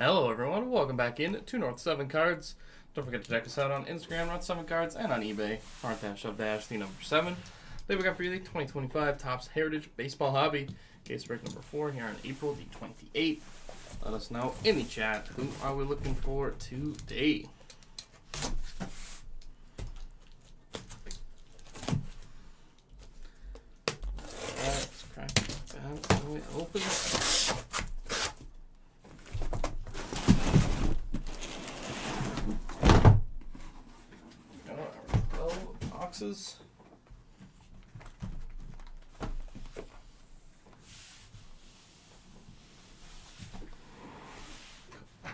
Hello everyone, welcome back in to North 7 Cards. Don't forget to check us out on Instagram, North 7 Cards, and on eBay, art-of-the number 7. Today we got for you the 2025 Topps Heritage Baseball Hobby. Case break number 4 here on April the 28th. Let us know in the chat, who are we looking for today? Let's crack that bad boy open. Boxes.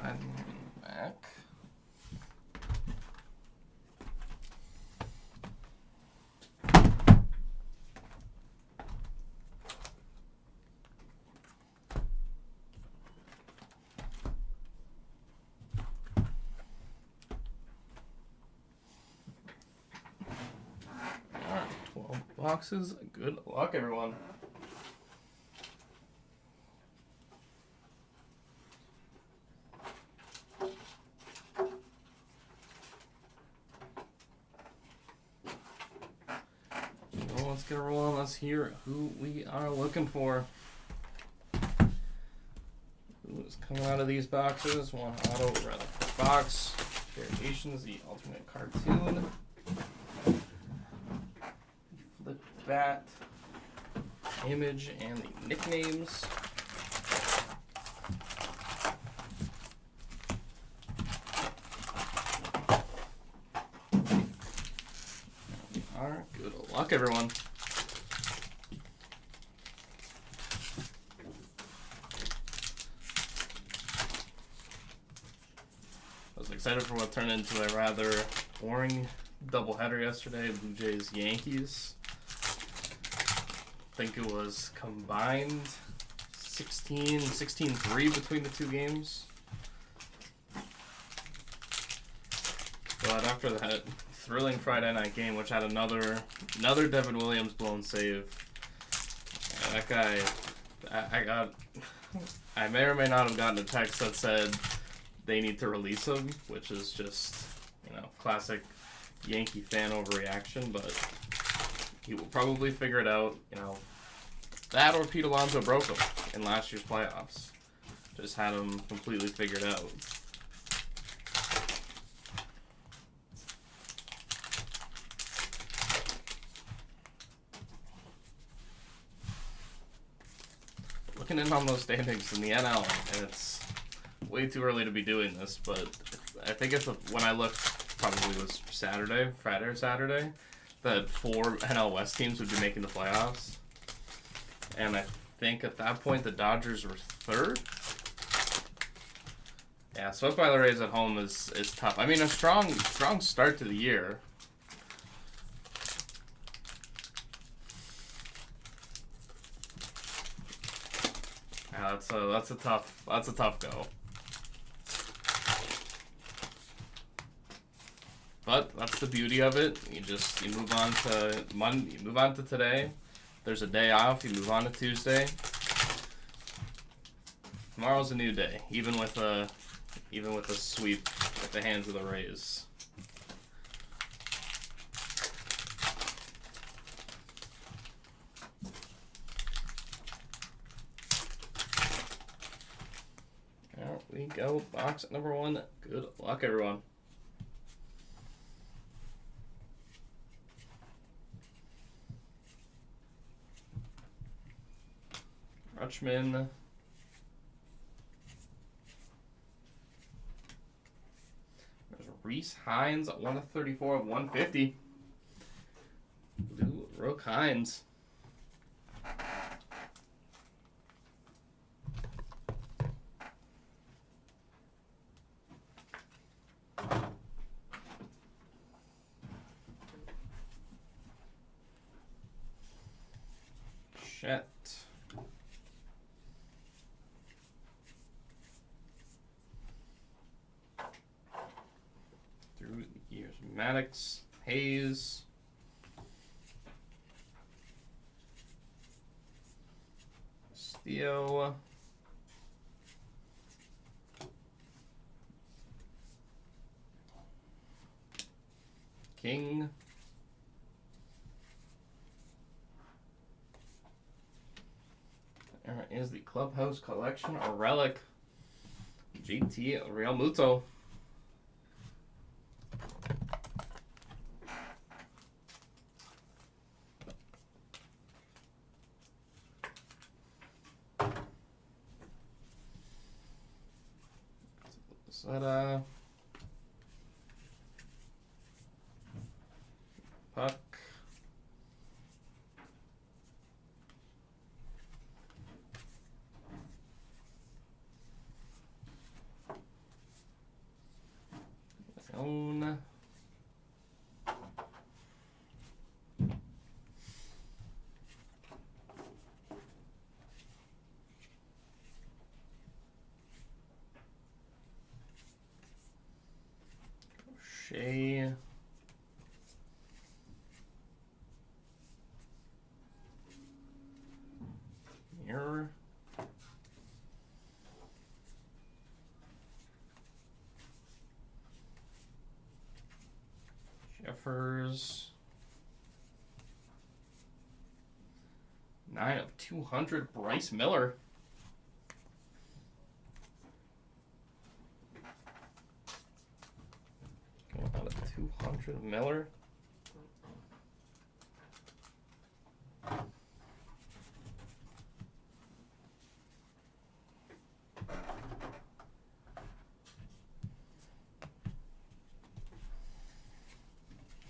And back. Alright, 12 boxes. Good luck, everyone. Well, let's get a roll on. Let's hear who we are looking for. Who is coming out of these boxes? One auto rather per box. Variations, the alternate cartoon. Flip bat. Image and the nicknames. Alright, good luck, everyone. I was excited for what turned into a rather boring doubleheader yesterday. Blue Jays Yankees. I think it was combined 16-3 between the two games. But after that thrilling Friday night game, which had another Devin Williams blown save, that guy, I may or may not have gotten a text that said they need to release him, which is just, classic Yankee fan overreaction, but he will probably figure it out, that or Pete Alonso broke him in last year's playoffs. Just had him completely figured out. Looking in on those standings in the NL, and it's way too early to be doing this, but I think when I looked, probably was Friday or Saturday, that 4 NL West teams would be making the playoffs. And I think at that point the Dodgers were 3rd. Yeah, swept by the Rays at home is tough. I mean, a strong start to the year. Yeah, that's a tough go. But that's the beauty of it. You move on to Monday, you move on to today. There's a day off, you move on to Tuesday. Tomorrow's a new day, even with a sweep at the hands of the Rays. There we go, box number 1. Good luck, everyone. Rutschman. There's Reese Hines at 1/34 of 150. Blue Rook Hines. Chet. Through the years, Maddox, Hayes, Theo, King. There is the Clubhouse Collection, a relic. GT Real Muto. Zeta. Puck. Own. Shea. Mirror. Jeffers. 9 of 200. Bryce Miller. Out of 200 Miller.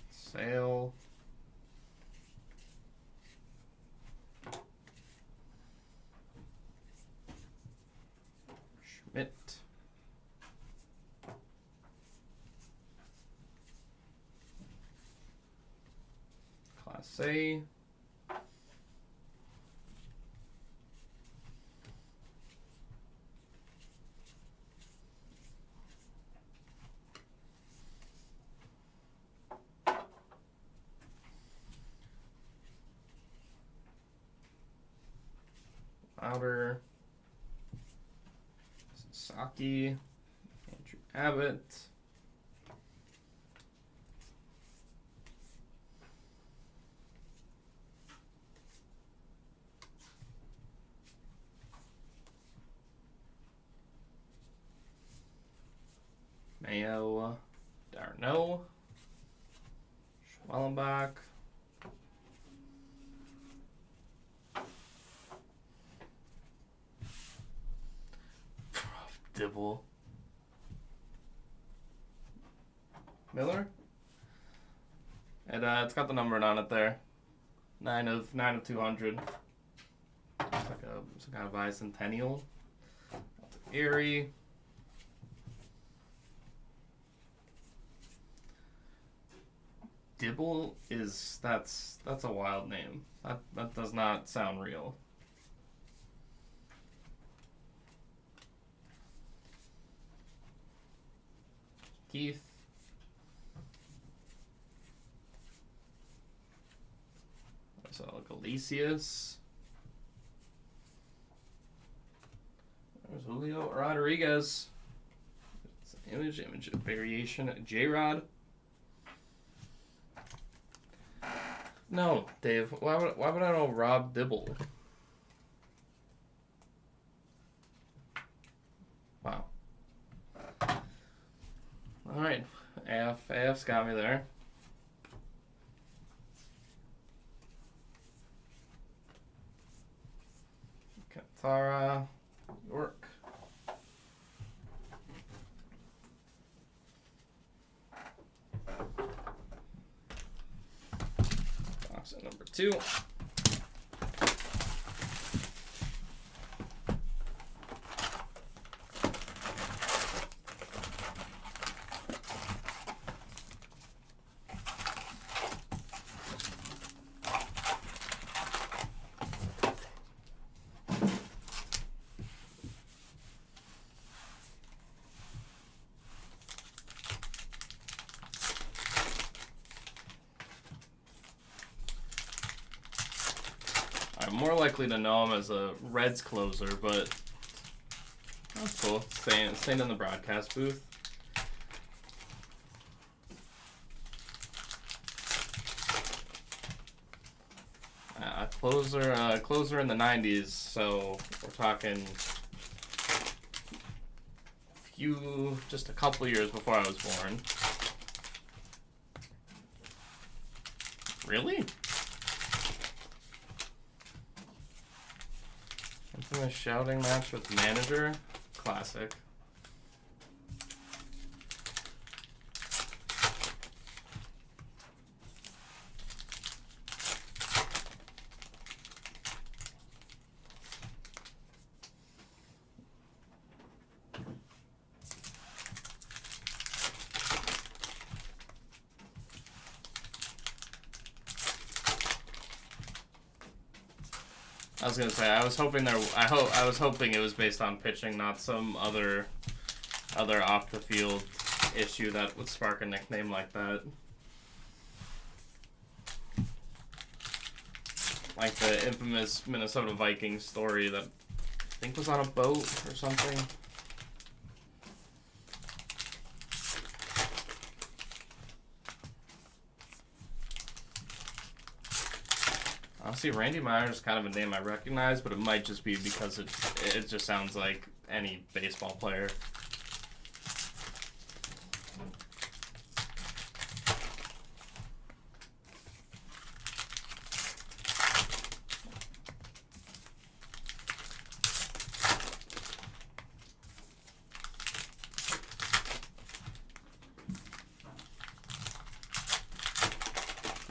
Sale. Schmidt. Class A. Louder. Sasaki. Andrew Abbott. Mayo. Darno. Schwellenbach. Dibble. Miller. And it's got the number on it there. 9 of 200. It's like some kind of bicentennial. Erie. Dibble is that's a wild name. That does not sound real. Keith. So Galicius. There's Julio Rodriguez. Image variation. J-Rod. No, Dave. Why would I know Rob Dibble? Wow. All right, AF's got me there. Katara, York. Box at number 2. I'm more likely to know him as a Reds closer, but that's cool. Staying in the broadcast booth. Closer in the 90s, so we're talking just a couple years before I was born. Really? Infamous shouting match with manager? Classic. I was gonna say I was hoping it was based on pitching, not some other off the field issue that would spark a nickname like that. Like the infamous Minnesota Vikings story that I think was on a boat or something. Honestly, Randy Myers is kind of a name I recognize, but it might just be because it just sounds like any baseball player.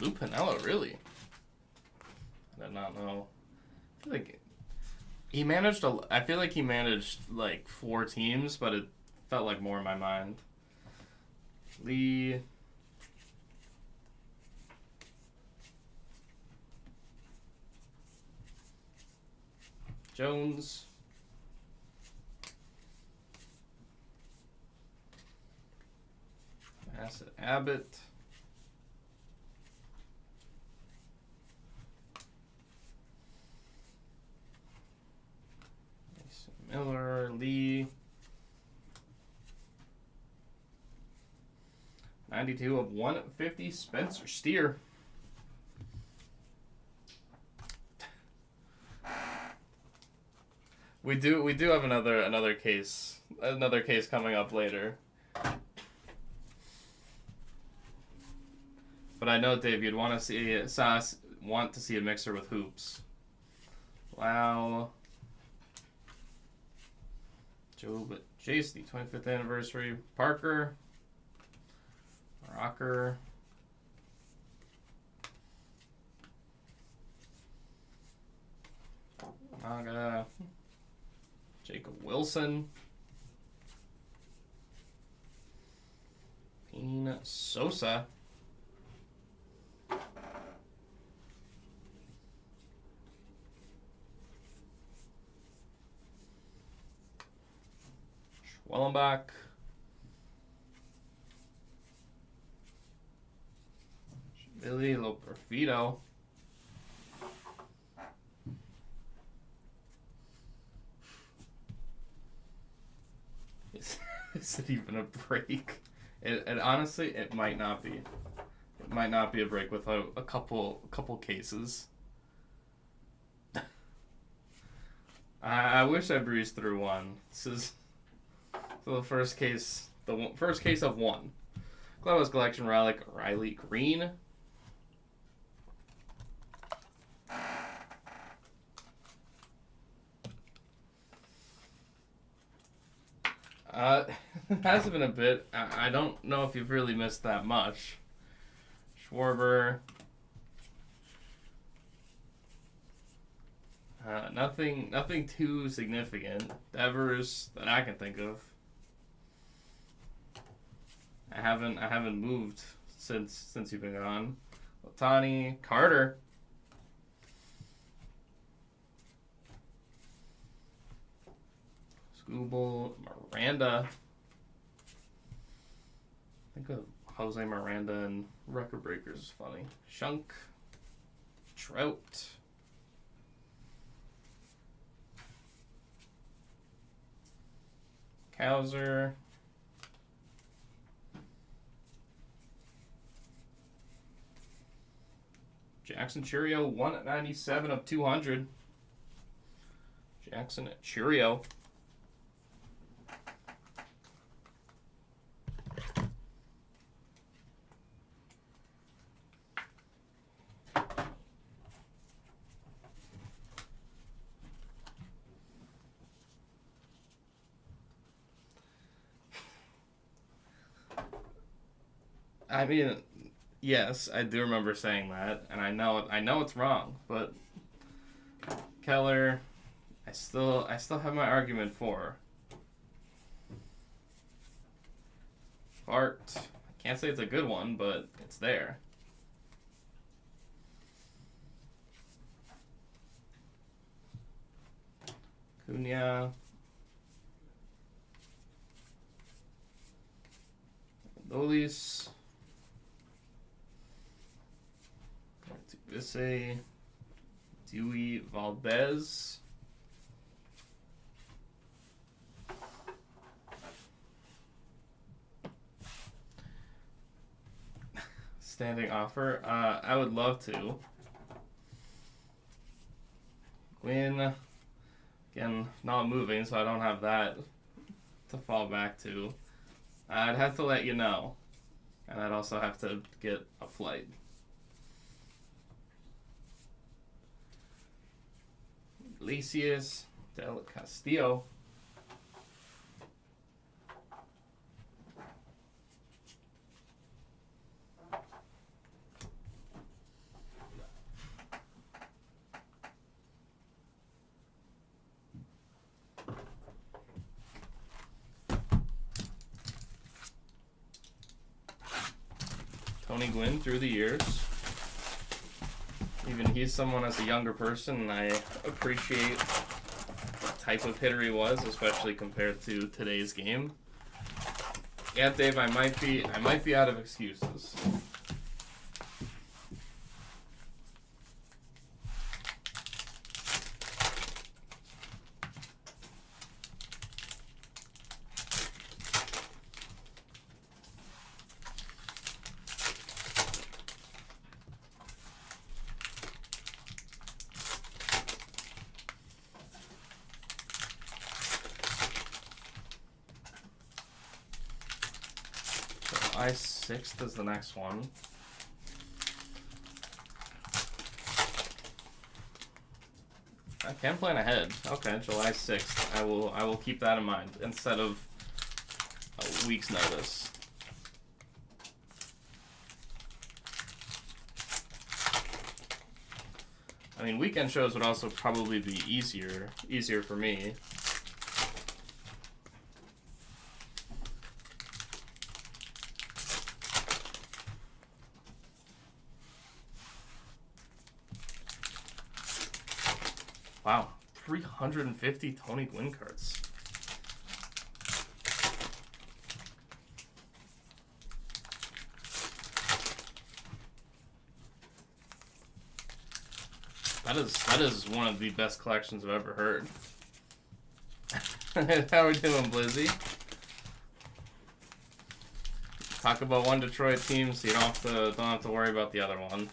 Lou Piniella, really? I did not know. I feel like he managed like 4 teams, but it felt like more in my mind. Lee. Jones. Bassett Abbott. Miller, Lee. 92 of 150, Spencer Steer. We do have another case coming up later. But I know, Dave, you'd want to see a mixer with hoops. Wow. Joe Chase, the 25th anniversary. Parker. Rocker. Naga. Jacob Wilson. Pina Sosa. Wellenbach. Billy Loperfido. Is it even a break? And honestly, it might not be. It might not be a break without a couple cases. I wish I breezed through one. This is the first case of one. Clubhouse Collection Relic, Riley Green. It hasn't been a bit. I don't know if you've really missed that much. Schwarber. Nothing too significant. Devers that I can think of. I haven't moved since you've been gone. Otani, Carter. Scooble, Miranda. I think of Jose Miranda and Record Breakers is funny. Shunk. Trout. Kowser. Jackson Churio, 197 of 200. Jackson Churio. I mean, yes, I do remember saying that, and I know it's wrong, but Keller, I still have my argument for. Bart, I can't say it's a good one, but it's there. Cunha. Lolis. Visse. Dewey Valdez. Standing offer. I would love to. Gwyn. Again, not moving, so I don't have that to fall back to. I'd have to let you know. And I'd also have to get a flight. Iglesias del Castillo. Tony Gwynn through the years. Even he's someone as a younger person, and I appreciate what type of hitter he was, especially compared to today's game. Yeah, Dave, I might be out of excuses. July 6th is the next one. I can plan ahead. Okay, July 6th. I will keep that in mind instead of a week's notice. I mean, weekend shows would also probably be easier for me. Wow, 350 Tony Gwynn cards. That is one of the best collections I've ever heard. How are we doing, Blizzy? Talk about one Detroit team, so you don't have to worry about the other one.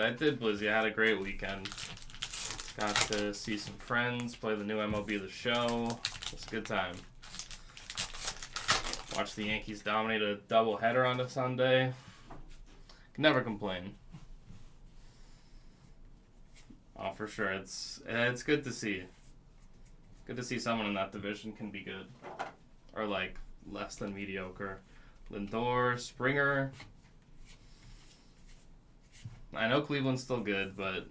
I did, Blizzy. I had a great weekend. Got to see some friends, play the new MLB The Show. It's a good time. Watch the Yankees dominate a doubleheader on a Sunday. Can never complain. Oh, for sure. It's good to see. Good to see someone in that division can be good. Or, like, less than mediocre. Lindor, Springer. I know Cleveland's still good, but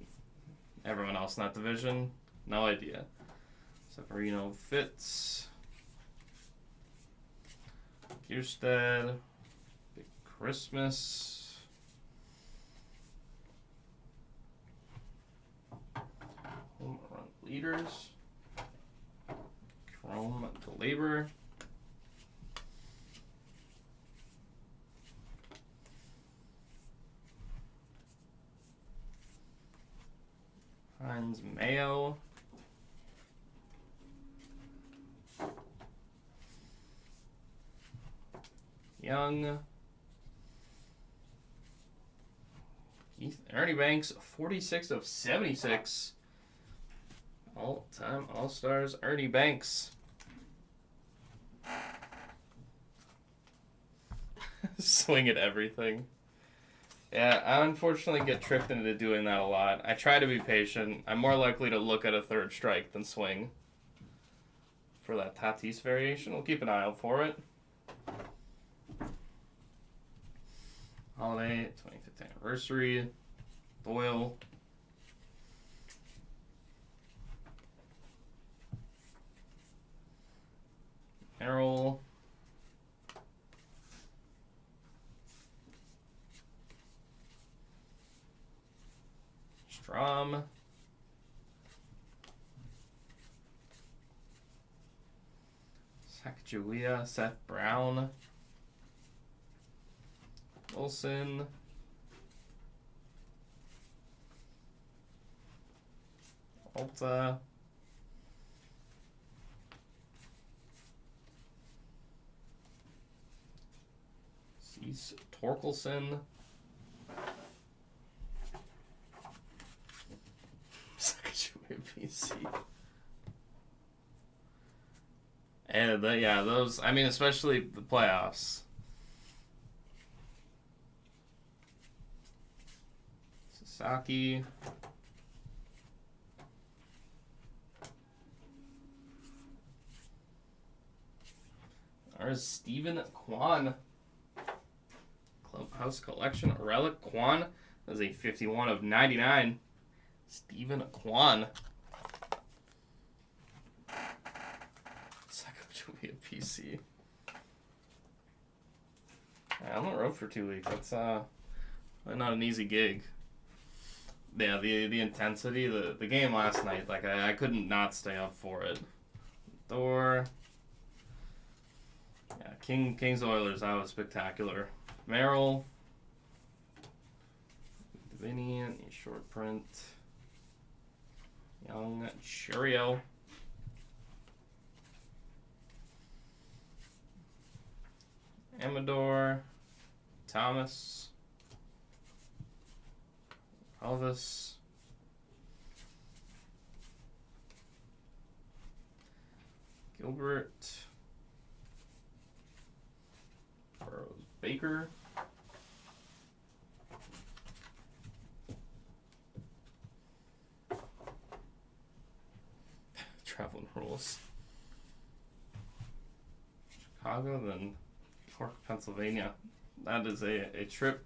everyone else in that division, no idea. Severino Fitz. Kierstead. Big Christmas. Home run leaders. Chrome to Labor. Burns, Mayo. Young. Ernie Banks, 46 of 76. All-time All-Stars, Ernie Banks. Swing at everything. Yeah, I unfortunately get tricked into doing that a lot. I try to be patient. I'm more likely to look at a third strike than swing. For that Tatis variation, we'll keep an eye out for it. Holiday, 25th anniversary. Doyle. Merrill. Strom. Sacagawea, Seth Brown. Wilson. Alta. Cease Torkelson. Sacagawea PC. And yeah, those, I mean, especially the playoffs. Sasaki. There's Stephen Kwan. Clubhouse Collection. Relic Kwan. That is a 51 of 99. Stephen Kwan. Sacagawea PC. I'm on the road for 2 weeks. That's not an easy gig. Yeah, the intensity, the game last night, like I couldn't not stay up for it. Thor. Yeah, Kings Oilers, that was spectacular. Merrill. Vinny, short print. Young Churio. Amador. Thomas. Elvis. Gilbert. Burroughs Baker. Traveling rules. Chicago, then York, Pennsylvania. That is a trip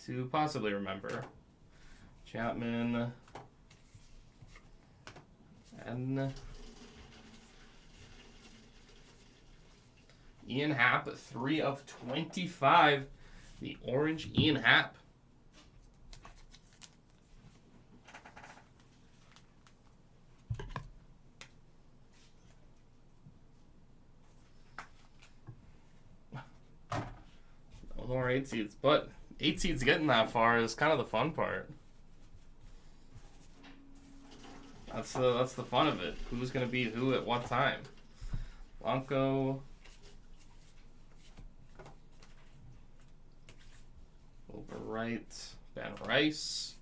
to possibly remember. Chapman. And Ian Happ, 3 of 25. The orange Ian Happ. No more 8 seeds, but 8 seeds getting that far is kind of the fun part. That's the fun of it. Who's going to beat who at what time? Blanco. Wilbur Wright. Ben Rice.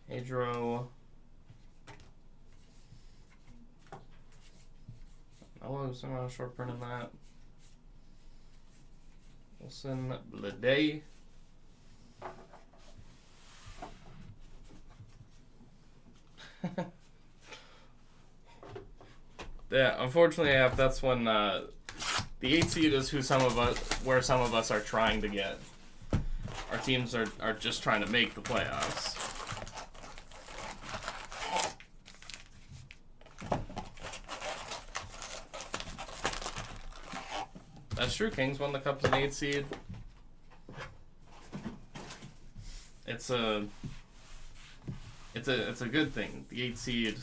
Pedro. Oh, somehow short print in that. Wilson Blade. Yeah, unfortunately, that's when the 8 seed is where some of us are trying to get. Our teams are just trying to make the playoffs. That's true. Kings won the Cup as an 8 seed. It's a good thing. The 8 seed.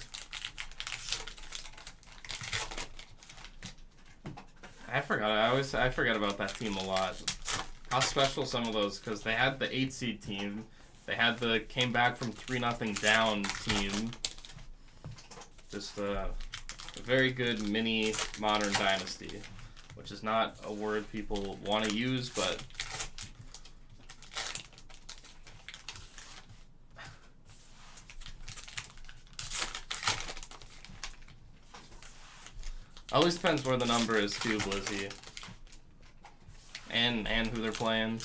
I forgot about that team a lot. How special some of those, because they had the 8 seed team, they had the came back from 3-0 down team. Just a very good mini modern dynasty, which is not a word people want to use, but always depends where the number is too, Blizzy. And who they're playing.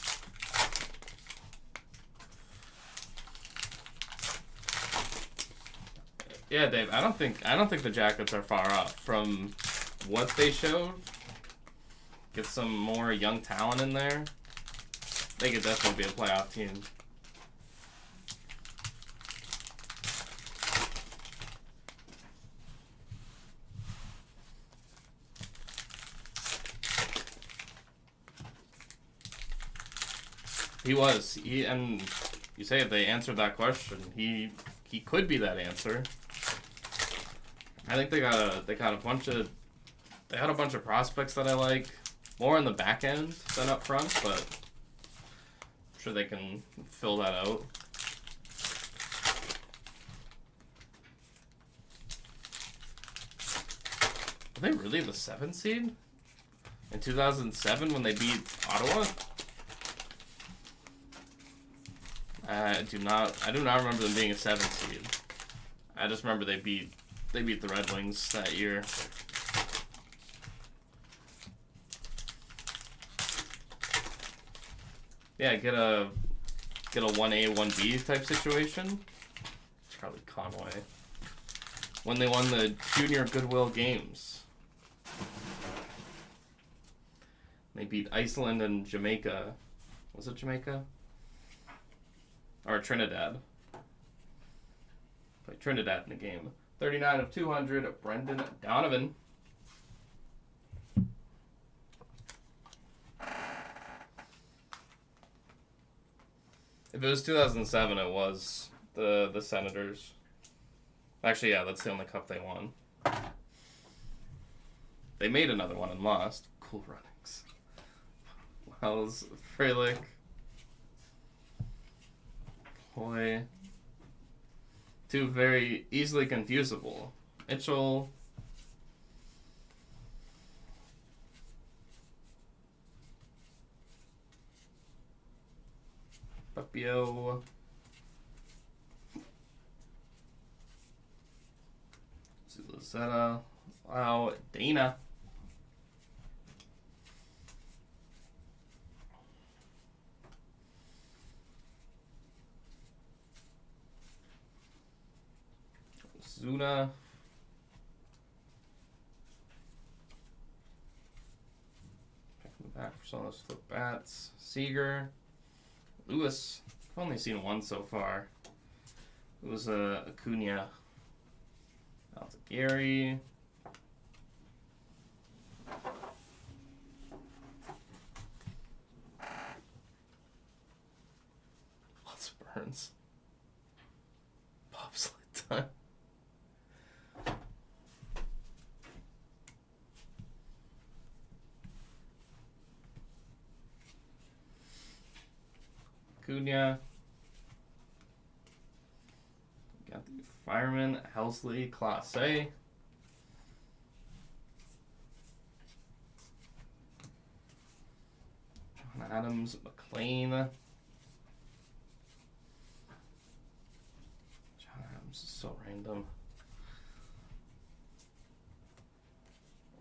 Yeah, Dave, I don't think the Jackets are far off from what they showed. Get some more young talent in there. They could definitely be a playoff team. And you say if they answered that question, he could be that answer. I think they had a bunch of prospects that I like, more on the back end than up front, but I'm sure they can fill that out. Were they really the 7th seed in 2007 when they beat Ottawa? I do not remember them being a 7th seed. I just remember they beat the Red Wings that year. Yeah, get a 1A, 1B type situation. Charlie Conway. When they won the Junior Goodwill Games. They beat Iceland and Jamaica. Was it Jamaica? Or Trinidad. Played Trinidad in the game. 39 of 200, Brendan Donovan. If it was 2007, it was the Senators. Actually, yeah, that's the only cup they won. They made another one and lost. Cool runnings. Wells, Frelick. Hoy. Two very easily confusable. Mitchell. Papio. Zulazetta. Wow. Dana. Zuna. Checking back for some of those flip bats. Seager. Lewis. I've only seen one so far. It was Acuna. Out to Gary. Lots of Burns. Bobsled time. Acuna. Got the Fireman, Helsley, Clase. John Adams, McLean. John Adams is so random.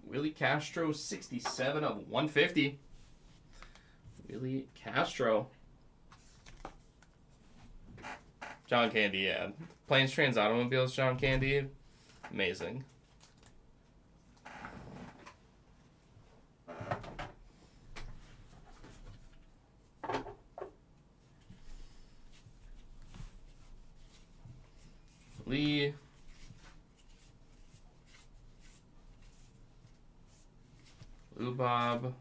Willie Castro, 67 of 150. Willie Castro. John Candy, yeah. Planes, Trains, Automobiles, John Candy. Amazing. Lee. Lubob.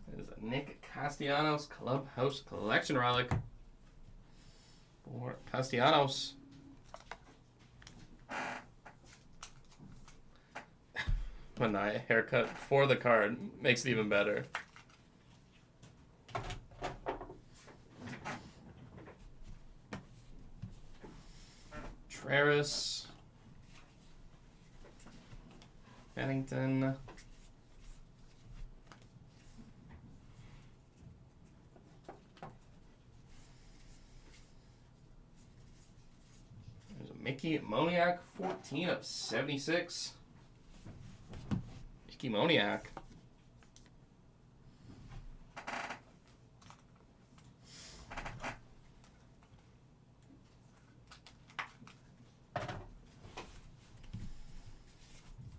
There's a Nick Castellanos Clubhouse Collection Relic for Castellanos. when I haircut for the card makes it even better. Traris, Bennington, there's a Mickey Moniak, 14 of 76. Mickey Moniak.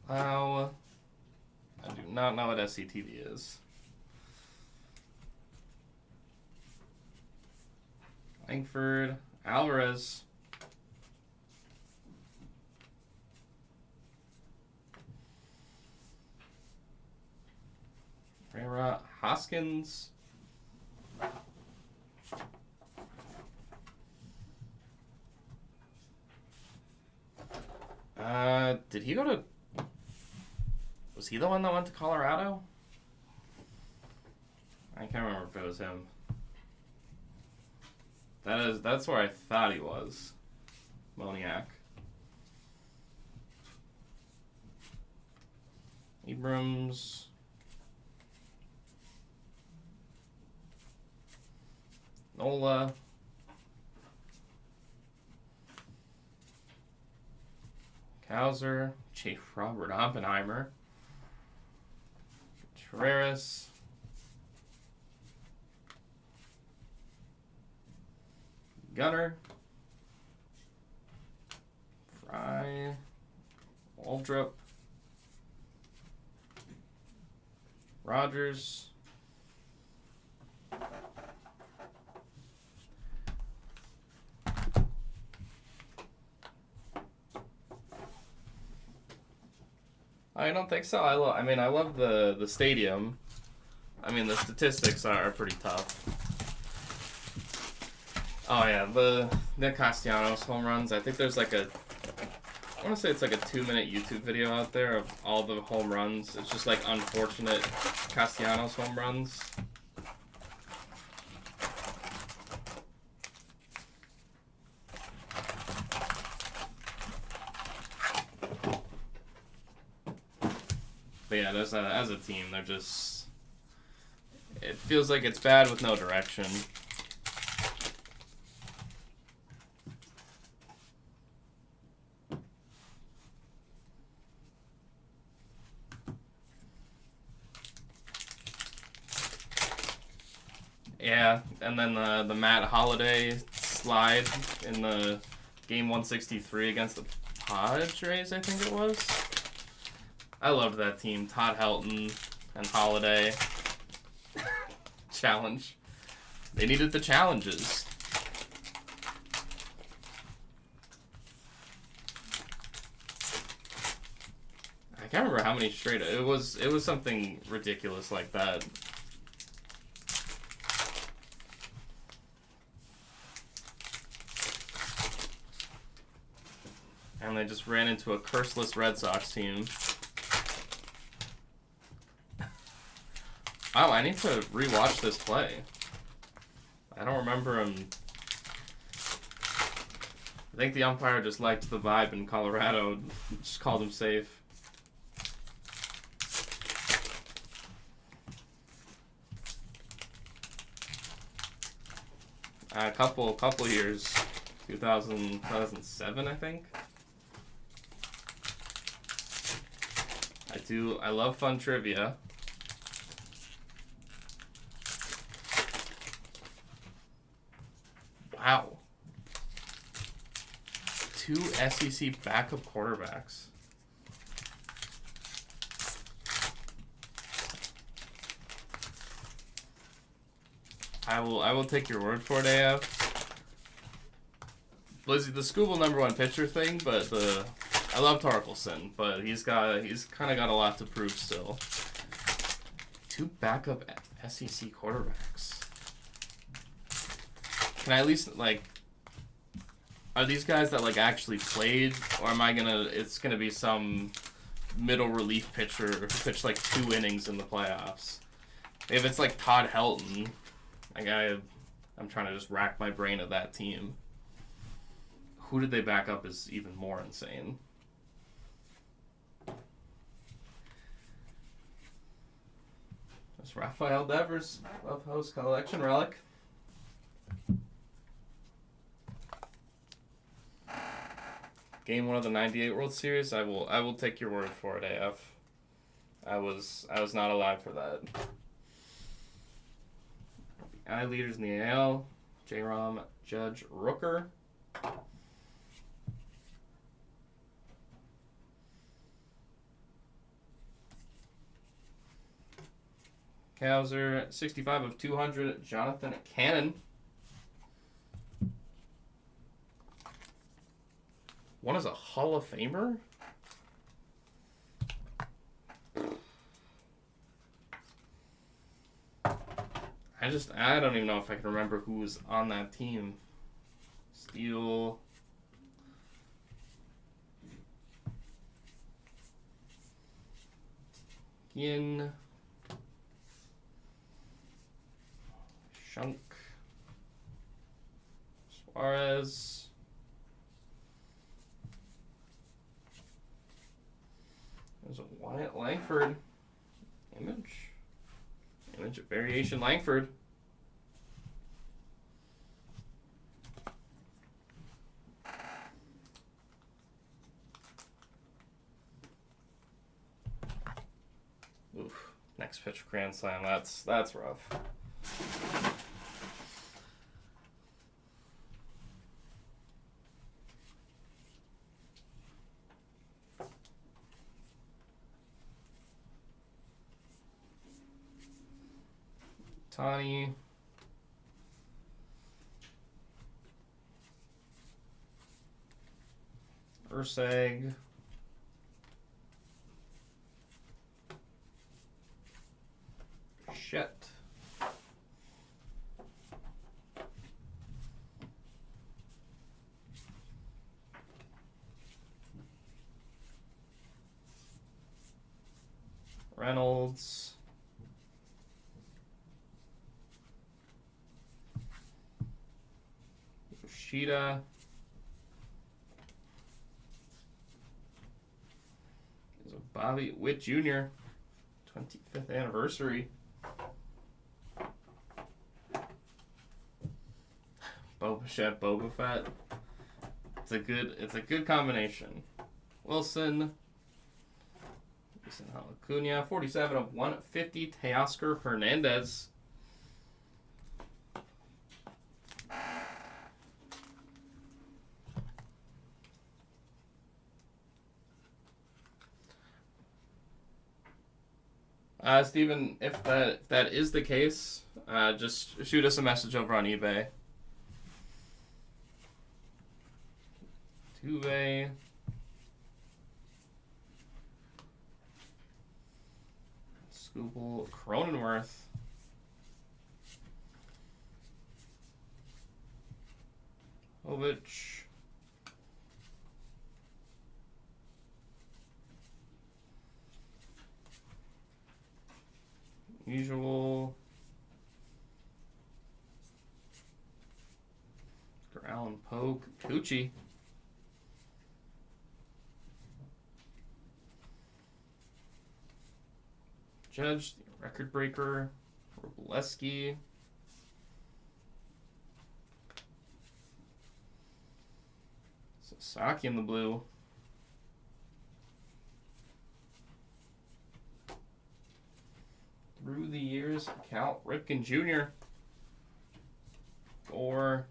Wow. I do not know what SCTV is. Langford, Alvarez. Rera, Hoskins. Did he go to... Was he the one that went to Colorado? I can't remember if it was him. That's where I thought he was. Moniak. Abrams. Nola. Kauser. Chief Robert Oppenheimer. Contreras. Gunner. Fry. Waldrop. Rogers. I don't think so. I love the stadium. I mean, the statistics are pretty tough. Oh yeah, the Nick Castellanos home runs. I think there's like I want to say it's like a 2-minute YouTube video out there of all the home runs. It's just like unfortunate Castellanos home runs. But yeah, as a team, they're just... It feels like it's bad with no direction. Yeah, and then the Matt Holliday slide in the game 163 against the Padres, I think it was. I loved that team. Todd Helton and Holliday. Challenge. They needed the challenges. I can't remember how many straight. It was something ridiculous like that. And they just ran into a curseless Red Sox team. Wow, I need to rewatch this play. I don't remember him. I think the umpire just liked the vibe in Colorado. Just called him safe. A couple years. 2007, I think. I love fun trivia. Wow. 2 SEC backup quarterbacks. I will take your word for it, AF. Lizzie, the Scooble #1 pitcher thing, but I love Torkelson, but he's kind of got a lot to prove still. 2 backup SEC quarterbacks. Can I at least, like, are these guys that, like, actually played, or it's gonna be some middle relief pitcher who pitched like 2 innings in the playoffs. If it's like Todd Helton, like I'm trying to just rack my brain of that team. Who did they back up is even more insane. That's Rafael Devers, Clubhouse Collection Relic. Game 1 of the '98 World Series. I will take your word for it, AF. I was not alive for that. I leaders in the AL. J-Rom, Judge, Rooker. Cowser, 65 of 200. Jonathan Cannon. One is a Hall of Famer? I don't even know if I can remember who was on that team. Steele. Yin. Shunk. Suarez. There's a Wyatt Langford image. Image of variation Langford. Oof. Next pitch Grand Slam. That's rough. Tani. Urseg. Shit. Reynolds. Yoshida. There's a Bobby Witt Jr. 25th anniversary. Boba Fett. It's a good combination. Wilson. Acuna, 47 of 150. Teoscar Hernandez. Steven, if that is the case, just shoot us a message over on eBay. Tuve. Scoople. Cronenworth. Ovich. Usual. Allen Poe. Coochie. Judge, the record breaker, Robleski. Sasaki in the blue. Through the years, Cal Ripken Jr. Gore.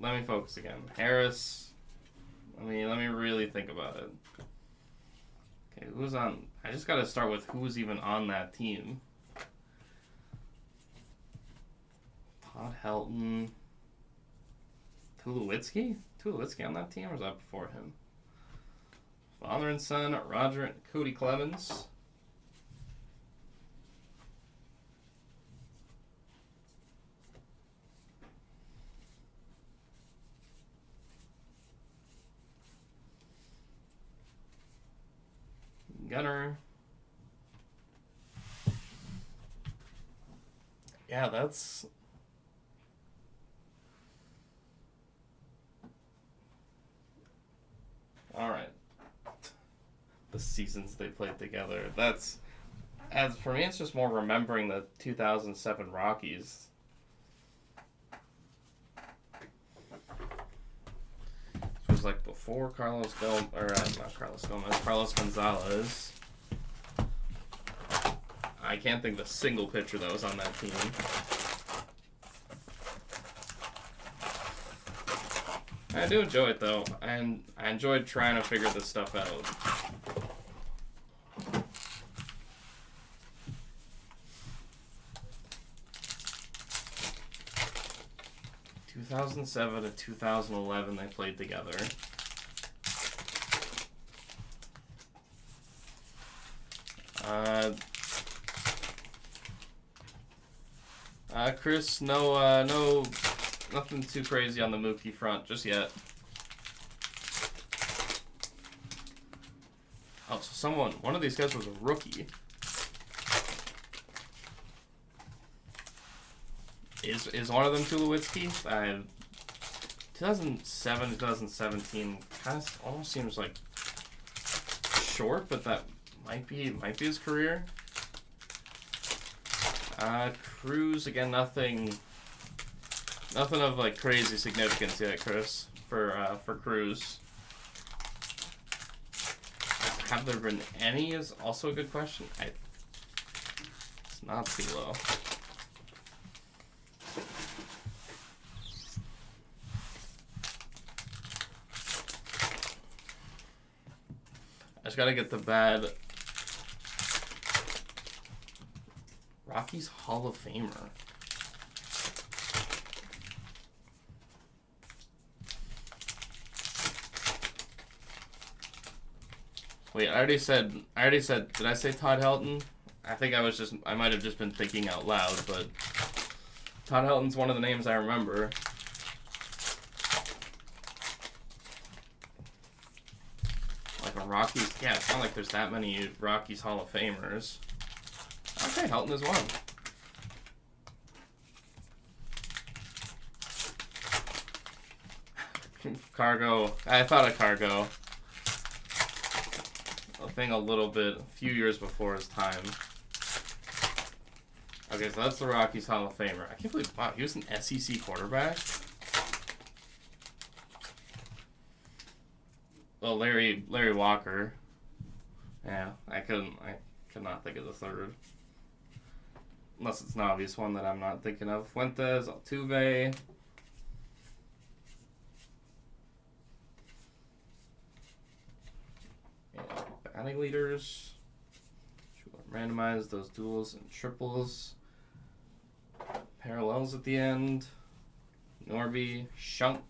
Let me focus again. Harris. Let me really think about it. Okay, who's on? I just got to start with who's even on that team. Todd Helton. Tulowitzki? Tulowitzki on that team, or was that before him? Father and son, Roger and Cody Clemens. Gunner. Yeah, that's... Alright. The seasons they played together. That's... As for me, it's just more remembering the 2007 Rockies. It was like before Carlos Gomez, or not Carlos Gomez, Carlos Gonzalez. I can't think of a single pitcher that was on that team. I do enjoy it though, and I enjoyed trying to figure this stuff out. 2007 to 2011, they played together. Chris, no, nothing too crazy on the Mookie front just yet. Oh, so one of these guys was a rookie. Is one of them Tulowitzki? 2007 to 2017 kind of almost seems like short, but that might be his career. Cruz, again, nothing of like crazy significance yet, Chris, for Cruz. Have there been any is also a good question. It's not too low. I just gotta get the bad Rockies Hall of Famer. Wait, I already said, did I say Todd Helton? I think I might have just been thinking out loud, but Todd Helton's one of the names I remember. Like a Rockies, yeah, it's not like there's that many Rockies Hall of Famers. Okay, Helton is one. Cargo, I thought of Cargo. A thing a few years before his time. Okay, so that's the Rockies Hall of Famer. I can't believe, wow, he was an SEC quarterback? Well, Larry Walker. Yeah, I could not think of the third. Unless it's an obvious one that I'm not thinking of. Fuentes, Altuve. Batting leaders. Randomize those duels and triples. Parallels at the end. Norby, Shunk.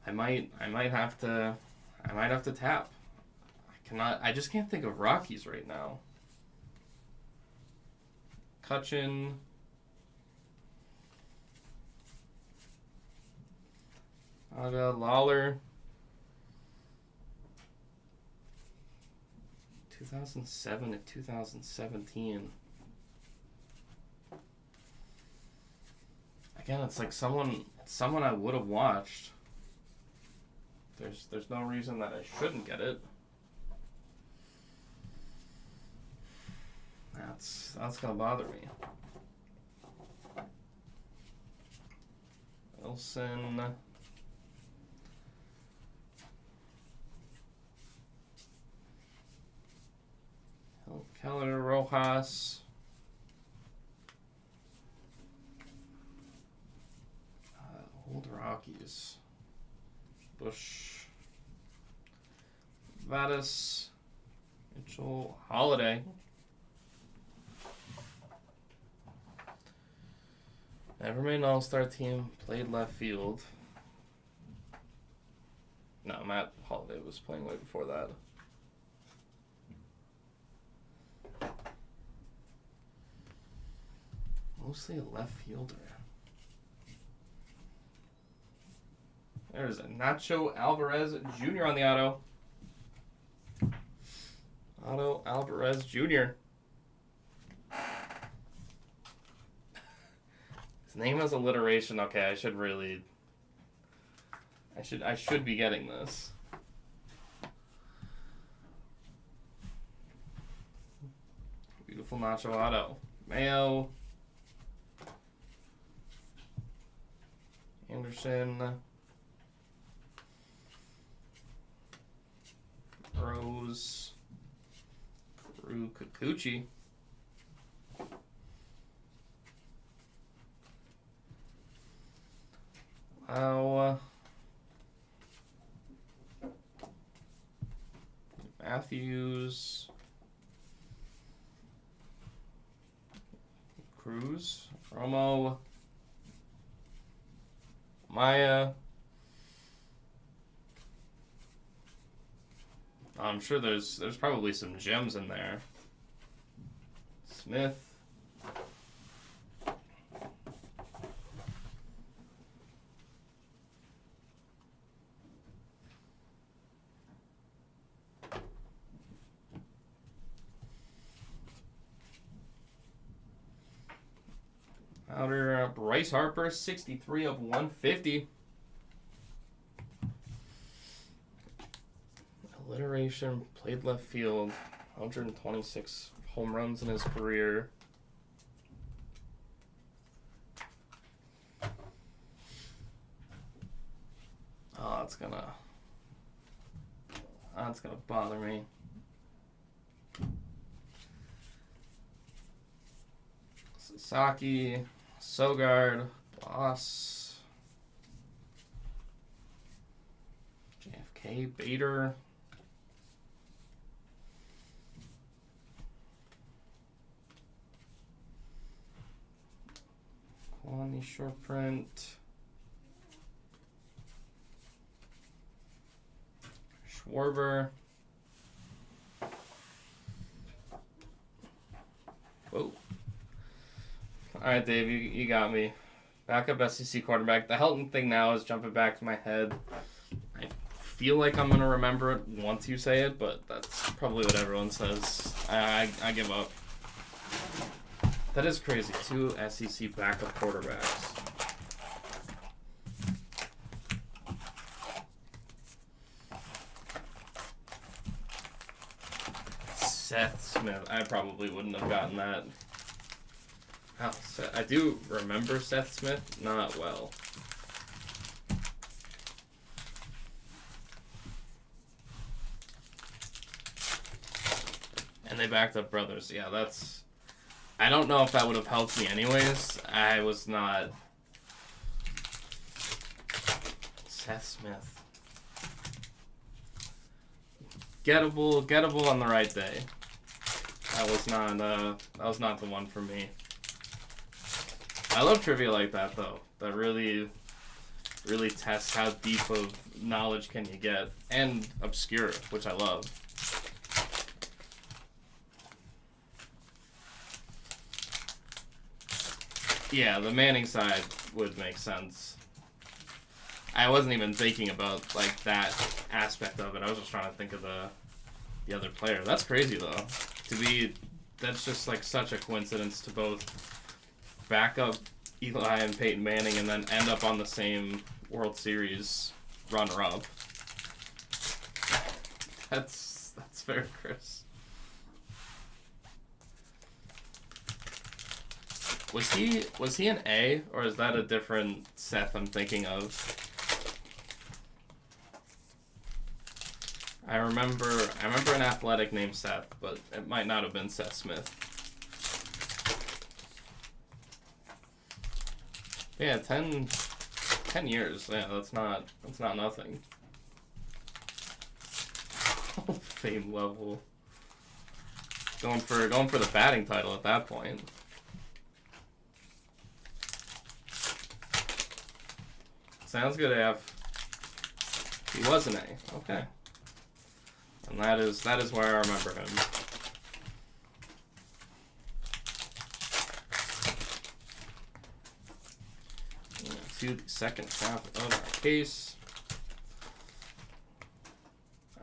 I might have to tap. I just can't think of Rockies right now. Cutchin. Lawler. 2007 to 2017. Again, it's like someone I would have watched. There's no reason that I shouldn't get it. That's gonna bother me. Wilson. Keller, Rojas. Old Rockies. Bush. Vadis. Mitchell. Holiday. Never made an all-star team. Played left field. No, Matt Holiday was playing way before that. Mostly a left fielder. There's a Nacho Alvarez Jr. on the auto. Otto Alvarez Jr. His name has alliteration. Okay, I should be getting this. Beautiful Nacho Auto. Mayo. Anderson. Rose. Drew Kikuchi. Wow. Matthews. Cruz. Romo. Maya. I'm sure there's probably some gems in there. Smith. Outer Bryce Harper, 63 of 150. Alliteration, played left field, 126 home runs in his career. Oh, that's gonna bother me. Sasaki, Sogard, Boss, JFK, Bader. Kwani short print. Schwarber. Whoa. Alright, Dave, you got me. Backup SEC quarterback. The Helton thing now is jumping back to my head. I feel like I'm going to remember it once you say it, but that's probably what everyone says. I give up. That is crazy. 2 SEC backup quarterbacks. Seth Smith. I probably wouldn't have gotten that. Wow, I do remember Seth Smith, not well. And they backed up brothers. Yeah, that's... I don't know if that would have helped me anyways. I was not... Seth Smith. Gettable on the right day. That was not the one for me. I love trivia like that though. That really tests how deep of knowledge can you get, and obscure, which I love. Yeah, the Manning side would make sense. I wasn't even thinking about like that aspect of it. I was just trying to think of the other player. That's crazy though. That's just like such a coincidence to both back up Eli and Peyton Manning and then end up on the same World Series runner-up. That's very Chris. Was he an A, or is that a different Seth I'm thinking of? I remember an athletic named Seth, but it might not have been Seth Smith. Yeah, 10 years. Yeah, that's not nothing. Hall of Fame level. Going for the batting title at that point. Sounds good, Av. He was an A. Okay. And that is where I remember him. To the second half of our case.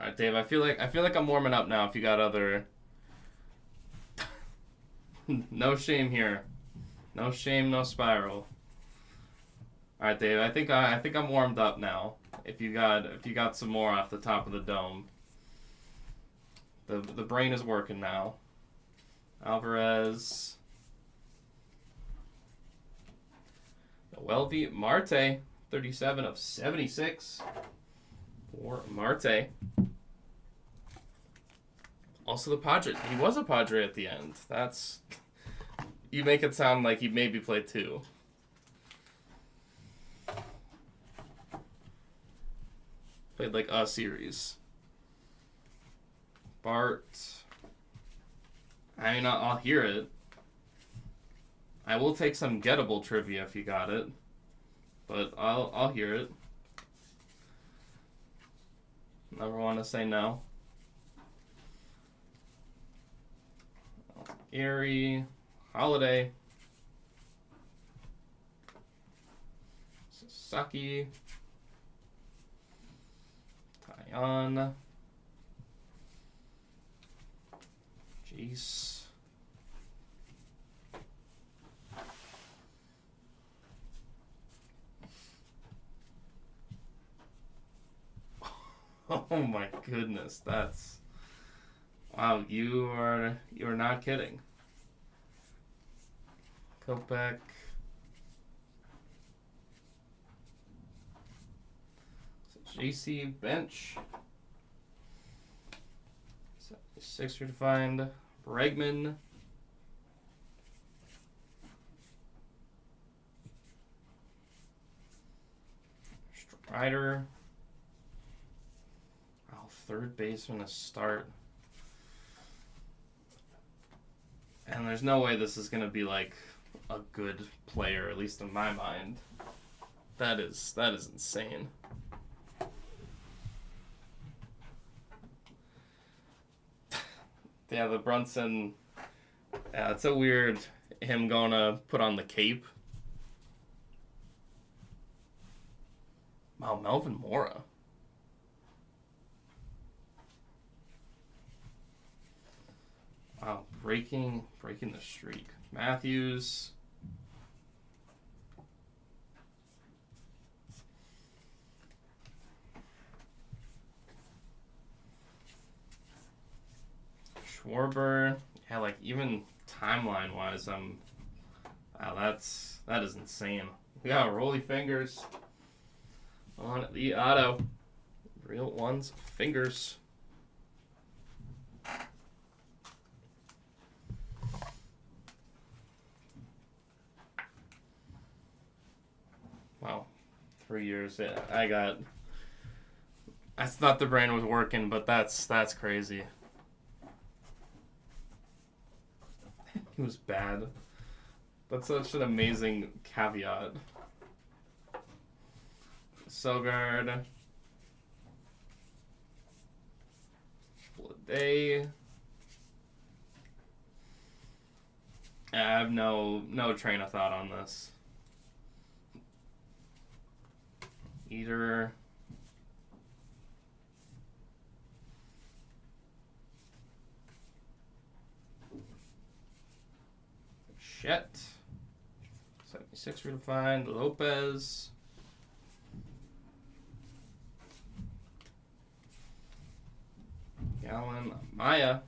All right, Dave. I feel like I'm warming up now. If you got other, no shame here, no shame, no spiral. All right, Dave. I think I'm warmed up now. If you got some more off the top of the dome, the brain is working now. Alvarez, Welby, Marte, 37 of 76 for Marte. Also the Padre. He was a Padre at the end. That's you make it sound like he maybe played two. Played like a series. Bart. I mean, I'll hear it. I will take some gettable trivia if you got it, but I'll hear it. Never want to say no. Gary, Holiday, Sasaki, Tyon, Jace. Oh my goodness, that's wow, you're not kidding. Kopech. JC bench. 76 redefined. Bregman. Strider. Oh, third baseman to start. And there's no way this is gonna be like a good player, at least in my mind. That is insane. Yeah, the Brunson. Yeah, it's so weird. Him going to put on the cape. Wow, Melvin Mora. Wow, breaking the streak. Matthews. Schwarber. Yeah, like even timeline wise, wow, that is insane. We got Rolly Fingers on the auto. Real ones fingers. Wow, 3 years. Yeah, I thought the brain was working, but that's crazy. He was bad. That's such an amazing caveat. Sogard. Day. I have no train of thought on this. Eater. Chet. 76 redefined. Lopez. Gallen. Maya.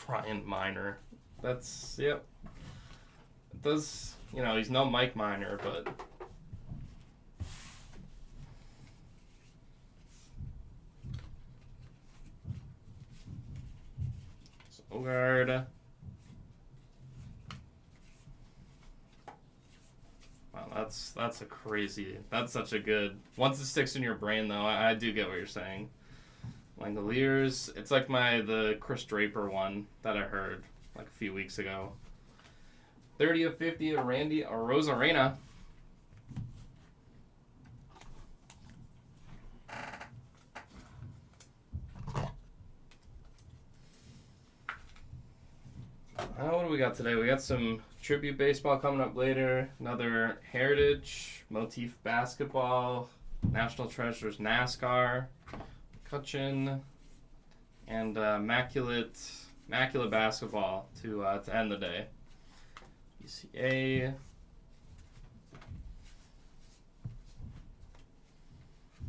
Brian Miner. That's, yep. It does, he's no Mike Miner, but. Sogard. Wow, that's a crazy. That's such a good. Once it sticks in your brain, though, I do get what you're saying. Langoliers. It's like the Chris Draper one that I heard like a few weeks ago. 30 of 50 of Randy Arozarena. What do we got today? We got some tribute baseball coming up later. Another Heritage, Motif basketball. National Treasures NASCAR, McCutcheon, and Immaculate Basketball to end the day. UCA.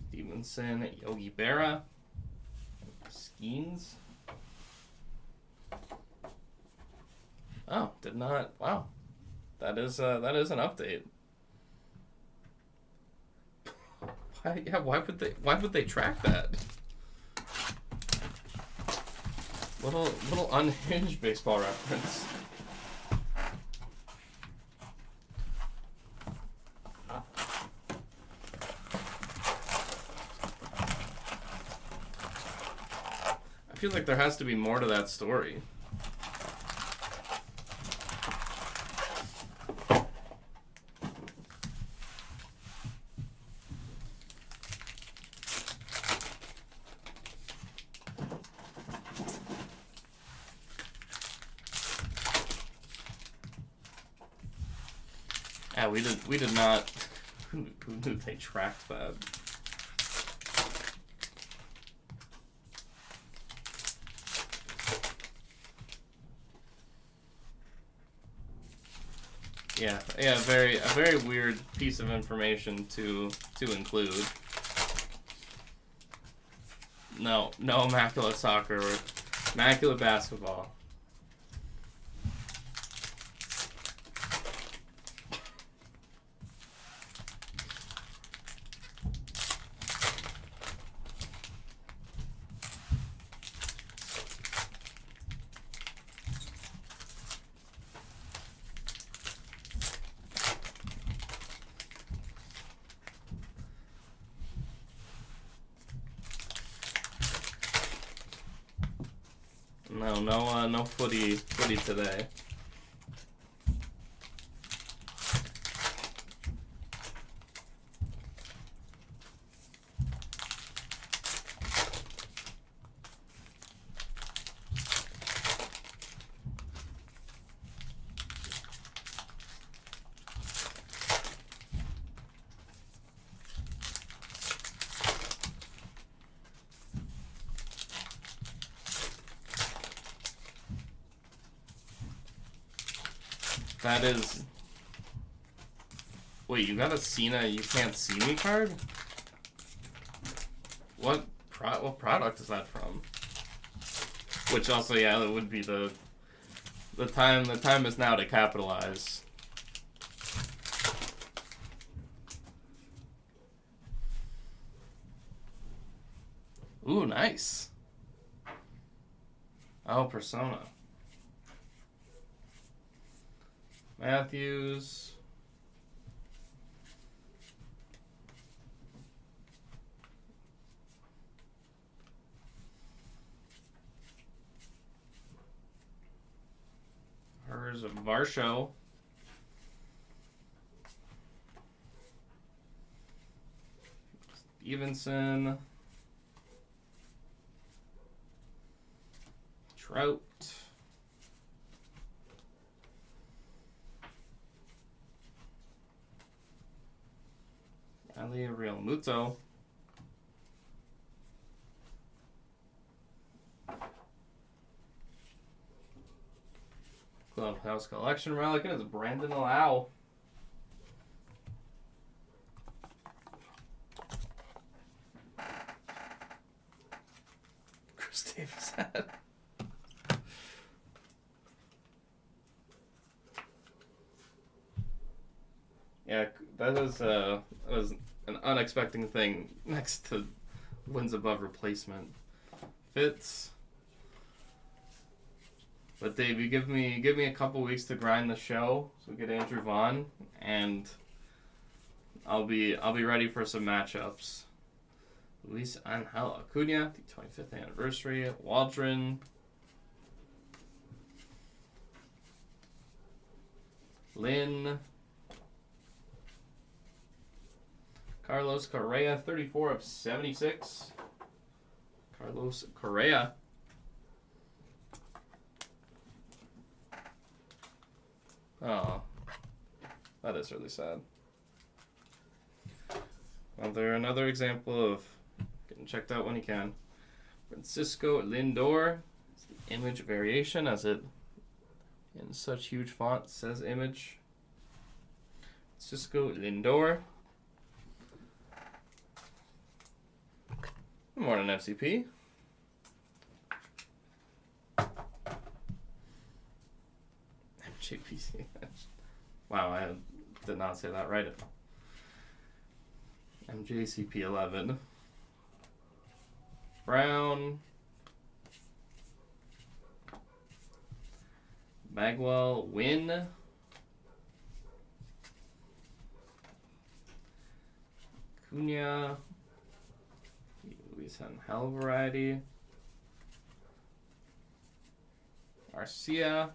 Stevenson, Yogi Berra, Skeens. Oh, did not. Wow, that is an update. Why would they track that? Little unhinged baseball reference. I feel like there has to be more to that story. Yeah, we did not. Who knew they tracked that? Yeah, a very weird piece of information to include. No Immaculate Soccer or Immaculate Basketball. No footy today. That is... Wait, you got a Cena You Can't See Me card? What product is that from? Which also, yeah, that would be the time. The time is now to capitalize. Ooh, nice. Oh, Persona. Matthews. Hers of Varsho. Stevenson. Trout. Ali Real Muto. Clubhouse Collection Relic. It is Brandon Lau. Chris Davis had. Yeah, that was an unexpected thing next to wins above replacement. Fitz. But Dave, you give me a couple weeks to grind the show, so get Andrew Vaughn, and I'll be ready for some matchups. Luis Angel Acuna, the 25th anniversary. Waldron. Lynn. Carlos Correa, 34 of 76. Carlos Correa. Oh, that is really sad. Another example of getting checked out when you can. Francisco Lindor. It's the image variation, as it in such huge font says image. Francisco Lindor. More than FCP. MJPC. Wow, I did not say that right. MJCP 11. Brown. Bagwell Win. Cunha. Luis Angel variety. Arcia.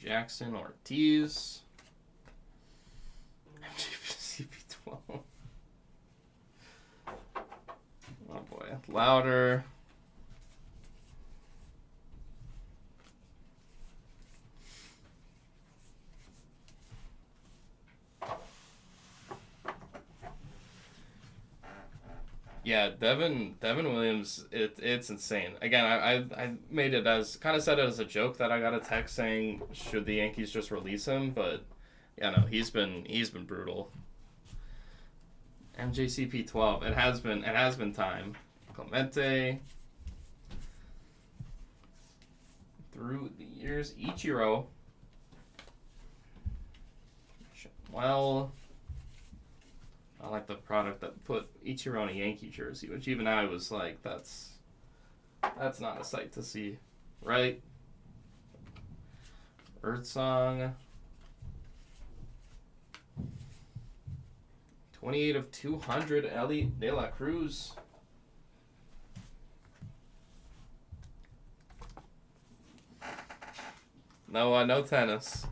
Jackson Ortiz. CP12. Oh boy. Louder. Yeah, Devin Williams, it's insane. Again, I made it as kind of said it as a joke that I got a text saying should the Yankees just release him, but yeah, no, he's been brutal. MJCP 12, it has been time. Clemente. Through the years, Ichiro. Well, I like the product that put Ichiro in a Yankee jersey, which even I was like, that's not a sight to see, right? Birdsong. 28 of 200, Ellie De La Cruz. No tennis.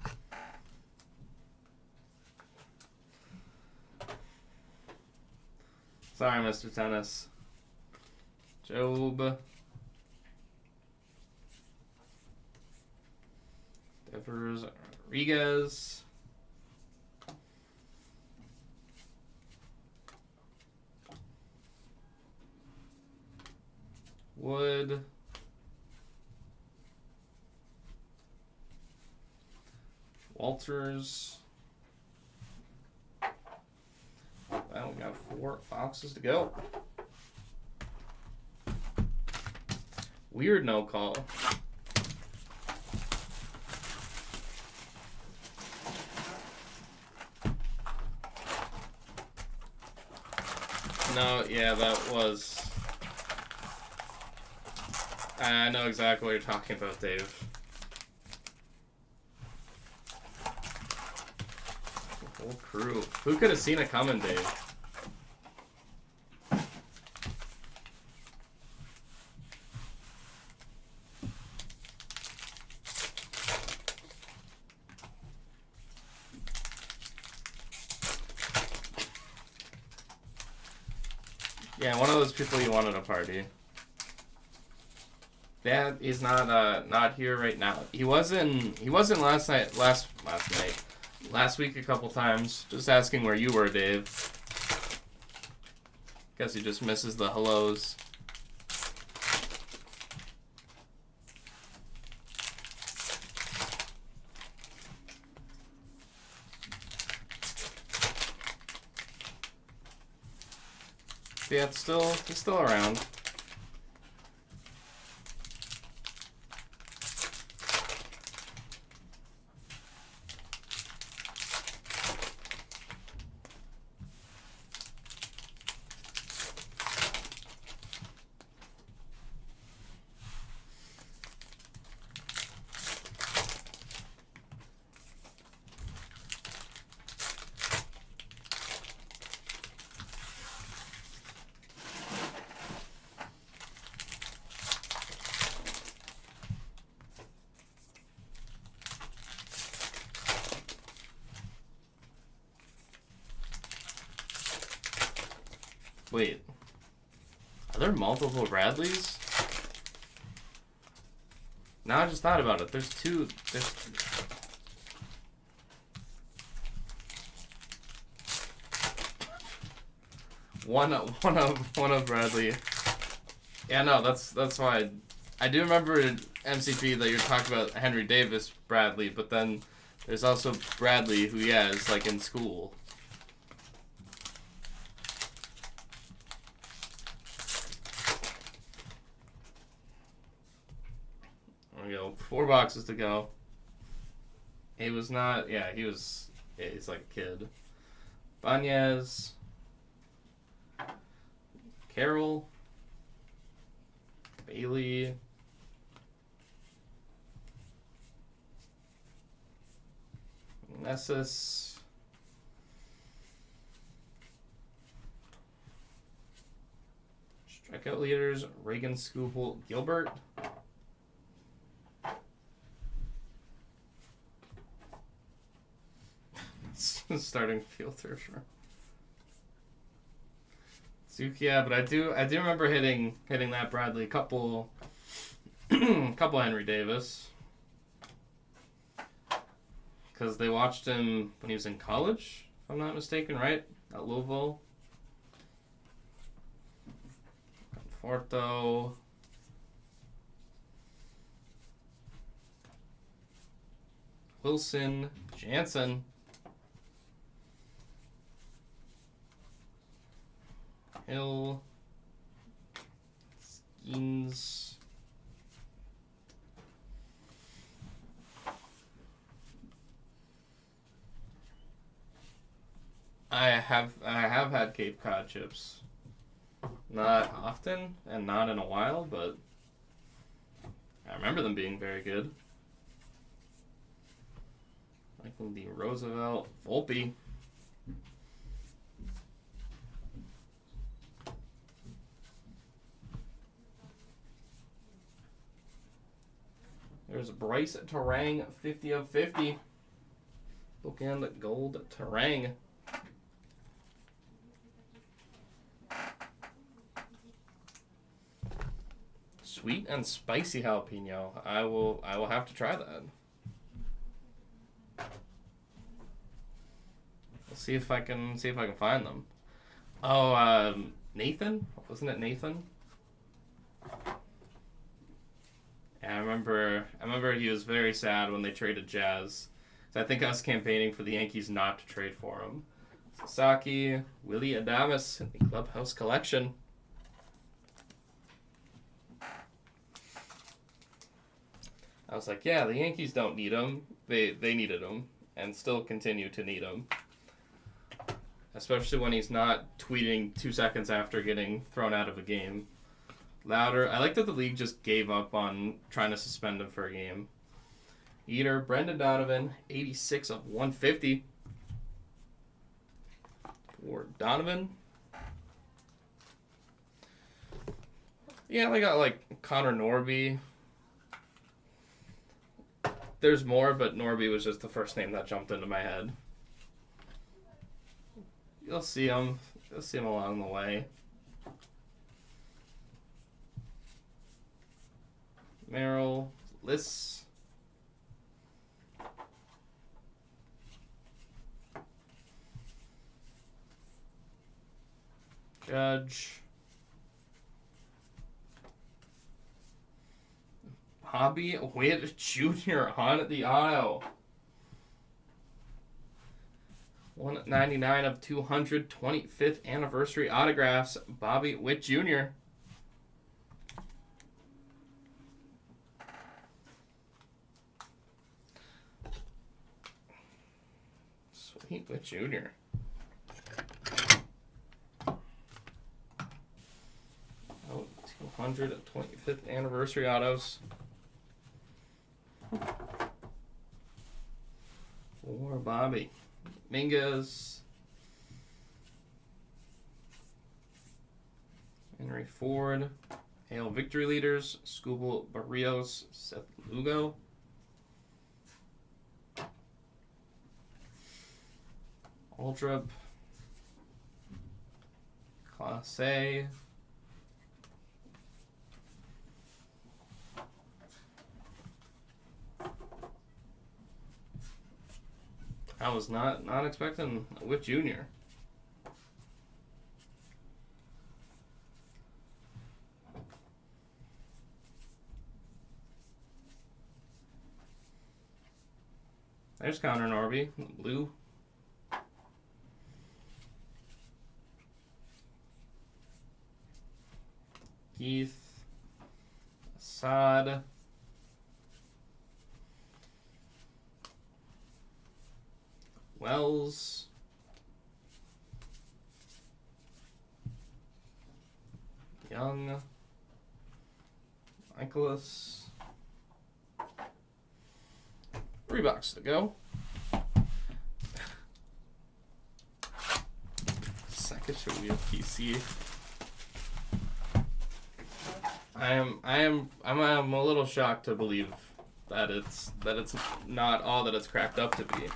Sorry, Mr. Tennis. Job. Devers Rodriguez. Wood. Walters. Well, we got 4 boxes to go. Weird no call. No, yeah, that was... I know exactly what you're talking about, Dave. The whole crew. Who could have seen it coming, Dave? Yeah, one of those people you want at a party. Dad is not here right now. He wasn't last week a couple times. Just asking where you were, Dave. Guess he just misses the hellos. Yeah, it's still around. Wait, are there multiple Bradleys? Now I just thought about it. There's two. There's one of Bradley. Yeah, no, that's why I do remember in MCP that you're talking about Henry Davis Bradley, but then there's also Bradley who is like in school. There we go. 4 boxes to go. He was not. Yeah, he was. Yeah, he's like a kid. Banez. Carroll. Bailey. Nessus. Strikeout leaders: Reagan, Skubal, Gilbert. Starting fielder for Zukia, but I do remember hitting that Bradley couple Henry Davis, because they watched him when he was in college, if I'm not mistaken, right, at Louisville. Conforto. Wilson. Jansen. Hill. Skeens. I have had Cape Cod chips. Not often and not in a while, but I remember them being very good. Michael D. Roosevelt. Volpe. There's Bryce Terang, 50 of 50. Bookend gold Terang. Sweet and spicy jalapeno. I will have to try that. Let's see if I can find them. Oh, Nathan? Wasn't it Nathan? I remember he was very sad when they traded Jazz. So I think I was campaigning for the Yankees not to trade for him. Sasaki, Willie Adames, the Clubhouse Collection. I was like, yeah, the Yankees don't need him. They needed him and still continue to need him. Especially when he's not tweeting 2 seconds after getting thrown out of a game. Louder. I like that the league just gave up on trying to suspend him for a game. Eater, Brendan Donovan, 86 of 150. For Donovan. Yeah, they got like Connor Norby. There's more, but Norby was just the first name that jumped into my head. You'll see him. You'll see him along the way. Merrill, Liss. Judge. Bobby Witt Jr. on the auto. 199 of 200, 25th anniversary autographs. Bobby Witt Jr. Sweet Witt Jr. Oh, 225th anniversary autos. For Bobby. Mingus. Henry Ford. Hale Victory Leaders. Skubal Barrios. Seth Lugo. Aldrup. Class A. I was not expecting with Junior. There's Connor Norby, blue. Keith, Assad, Wells, Young, Michaelis. 3 boxes to go. Sacagawea PC. I'm a little shocked to believe that it's not all that it's cracked up to be.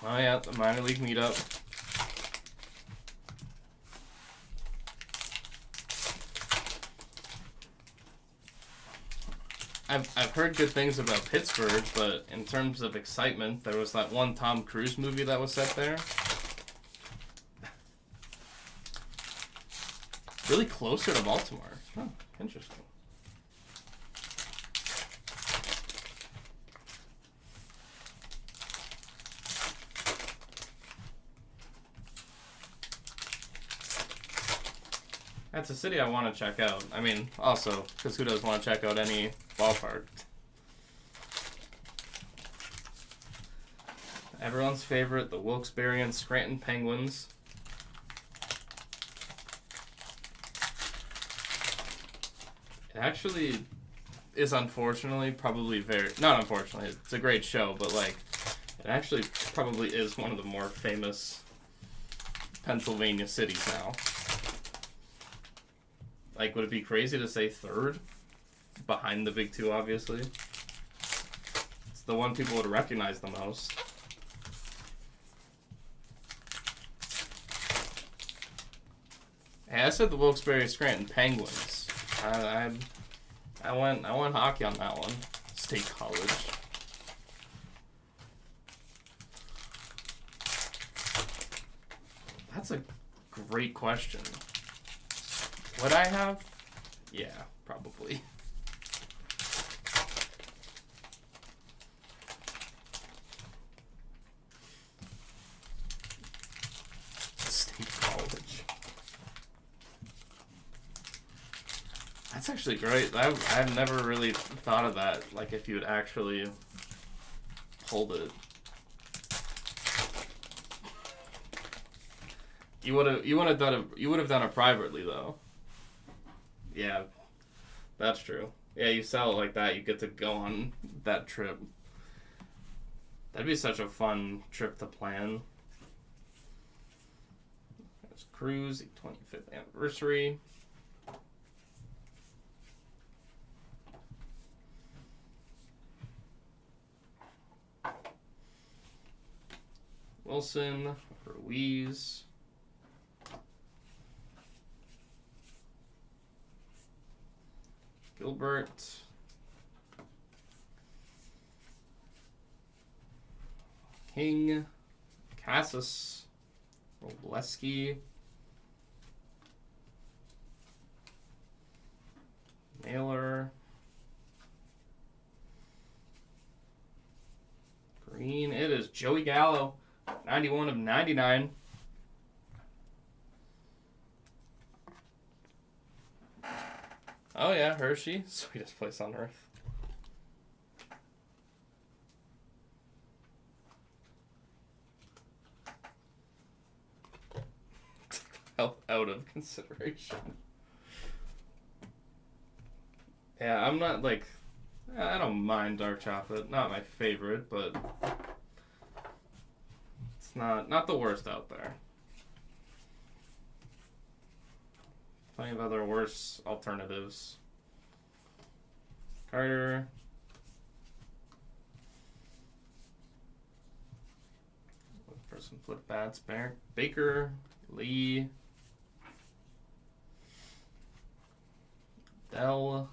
Oh yeah, the minor league meetup. I've heard good things about Pittsburgh, but in terms of excitement, there was that one Tom Cruise movie that was set there. Really closer to Baltimore. Huh, interesting. That's a city I want to check out. I mean, also, because who doesn't want to check out any ballpark? Everyone's favorite, the Wilkes-Barre and Scranton Penguins. It actually is unfortunately probably not unfortunately, it's a great show, but like, it actually probably is one of the more famous Pennsylvania cities now. Like, would it be crazy to say third? Behind the big two, obviously. It's the one people would recognize the most. Hey, I said the Wilkes-Barre Scranton Penguins. I went hockey on that one. State College. That's a great question. Would I have? Yeah, probably. State College. That's actually great. I've never really thought of that. Like if you would actually hold it. You would have done it privately though. Yeah, that's true. Yeah, you sell it like that, you get to go on that trip. That'd be such a fun trip to plan. There's Cruise, 25th anniversary. Wilson, Ruiz. Gilbert. King. Cassis. Robleski. Naylor. Green. It is Joey Gallo. 91 of 99. Oh yeah, Hershey. Sweetest place on earth. Out of consideration. Yeah, I'm not like... I don't mind dark chocolate. Not my favorite, but... It's not the worst out there. Plenty of other worse alternatives. Carter. Look for some flip bats. Baker. Lee. Dell.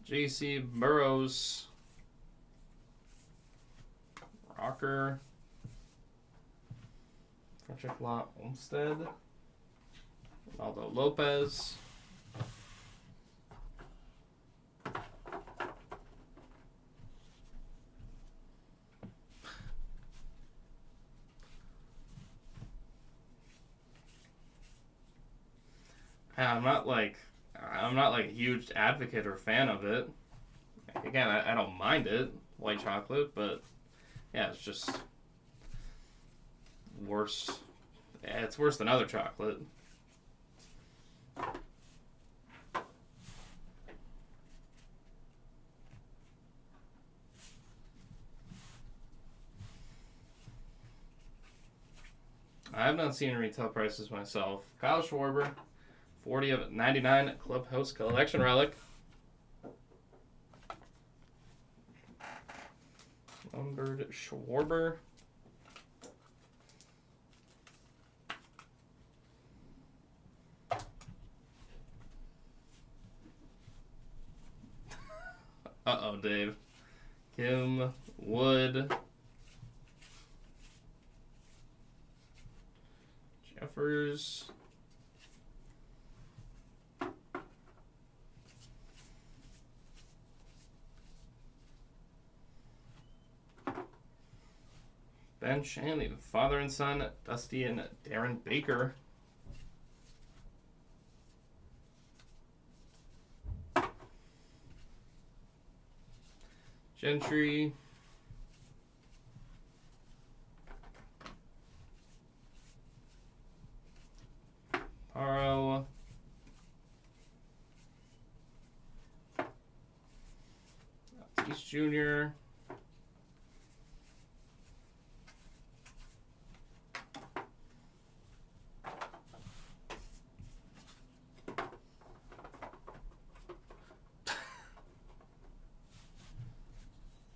JC Burrows. Rocker. Frederick Law Olmsted. Ronaldo Lopez. I'm not like a huge advocate or fan of it. Again, I don't mind it, white chocolate, but yeah, it's just worse. Yeah, it's worse than other chocolate. I have not seen retail prices myself. Kyle Schwarber, 40 of 99 Clubhouse Collection Relic. Numbered Schwarber. Uh-oh, Dave. Kim Wood. Jeffers. Ben Shanley, father and son, Dusty and Darren Baker. Gentry. Paro. Tatis Jr.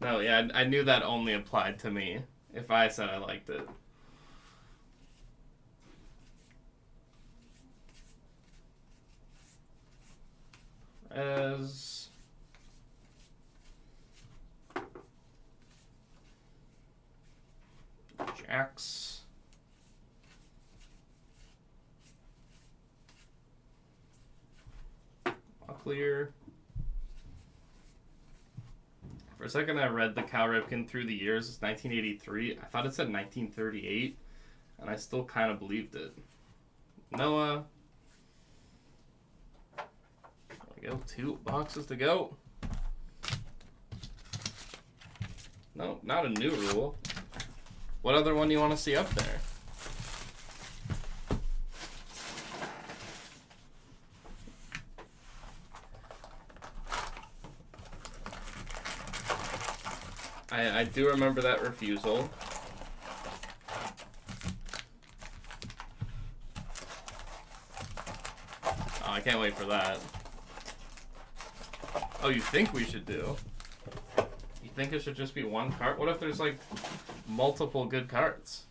No, yeah, I knew that only applied to me if I said I liked it. As Jax. Clear. For a second, I read the Cal Ripken through the years. It's 1983. I thought it said 1938, and I still kind of believed it. Noah. There we go. 2 boxes to go. No, not a new rule. What other one do you want to see up there? I do remember that refusal. Oh, I can't wait for that. Oh, you think we should do? You think it should just be one card? What if there's like multiple good cards?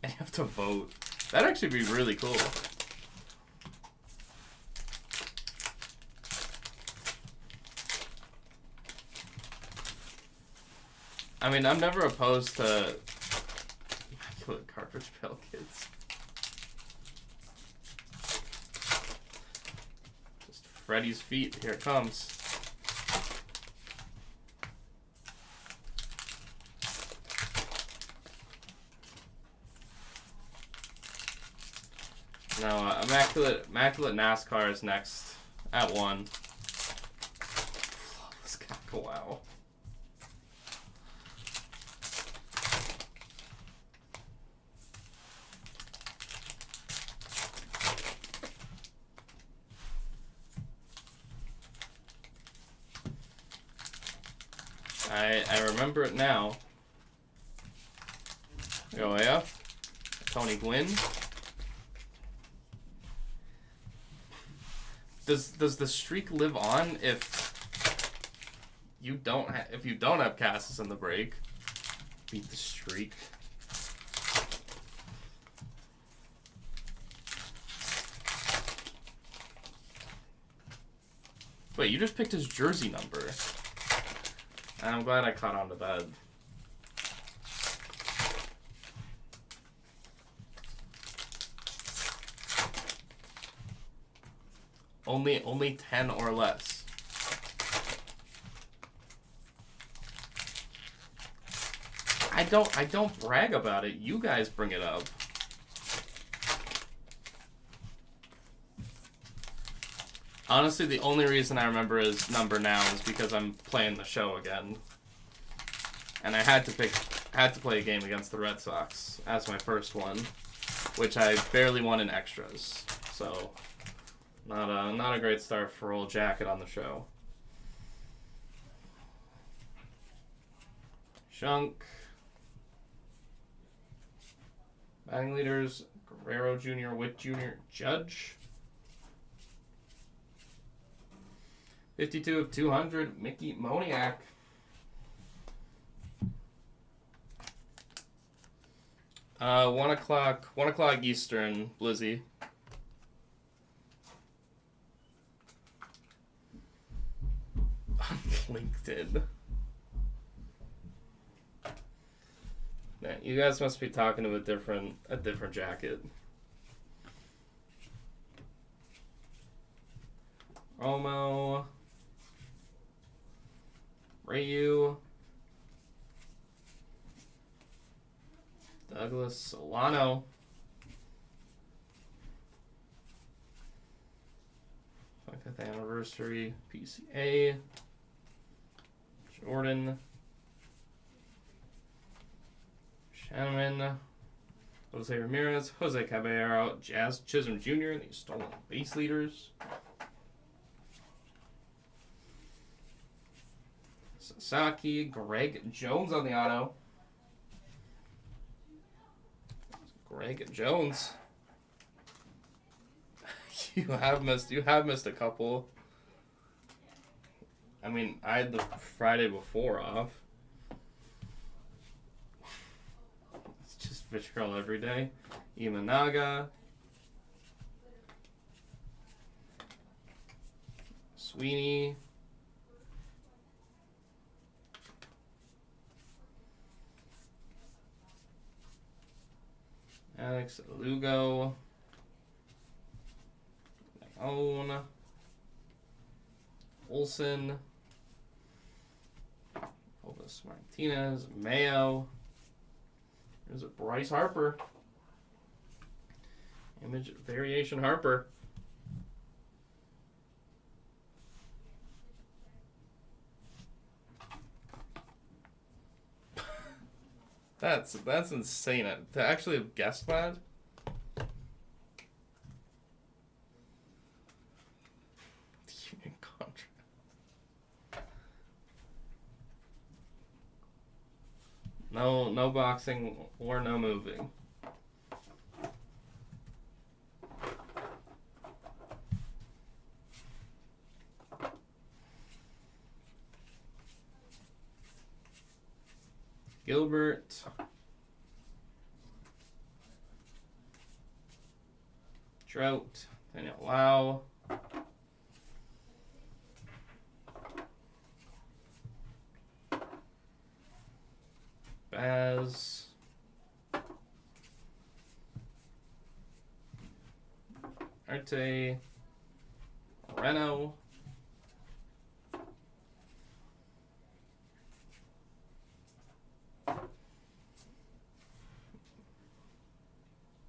And you have to vote. That'd actually be really cool. I mean, I'm never opposed to immaculate cartridge pail kids. Just Freddy's feet. Here it comes. No, immaculate NASCAR is next at 1. Flawless Cackle, wow. I remember it now. Oh yeah, Tony Gwynn. Does the streak live on if you don't have Cassis in the break? Beat the streak. Wait, you just picked his jersey number. I'm glad I caught on to that. Only 10 or less. I don't brag about it. You guys bring it up. Honestly, the only reason I remember his number now is because I'm playing the show again. And I had to play a game against the Red Sox as my first one, which I barely won in extras. So, not a great start for old Jacket on the show. Shunk. Batting leaders, Guerrero Jr., Witt Jr., Judge. 52 of 200, Mickey Moniak. One o'clock Eastern, Blizzy. On LinkedIn. Man, you guys must be talking to a different Jacket. Romo. Rayu. Douglas Solano. 25th anniversary PCA. Jordan. Shannon. Jose Ramirez. Jose Caballero. Jazz Chisholm Jr. The stolen base leaders. Sasaki. Greg Jones on the auto. Greg Jones. You have missed a couple. I mean, I had the Friday before off. It's just vitriol every day. Imanaga. Sweeney. Alex Lugo. Own. Olsen. Elvis Martinez. Mayo. There's a Bryce Harper. Image variation Harper. That's insane. To actually have guessed that. Union contract. No boxing or no moving. Gilbert. Trout. Daniel Lau. Baz. Arte. Reno.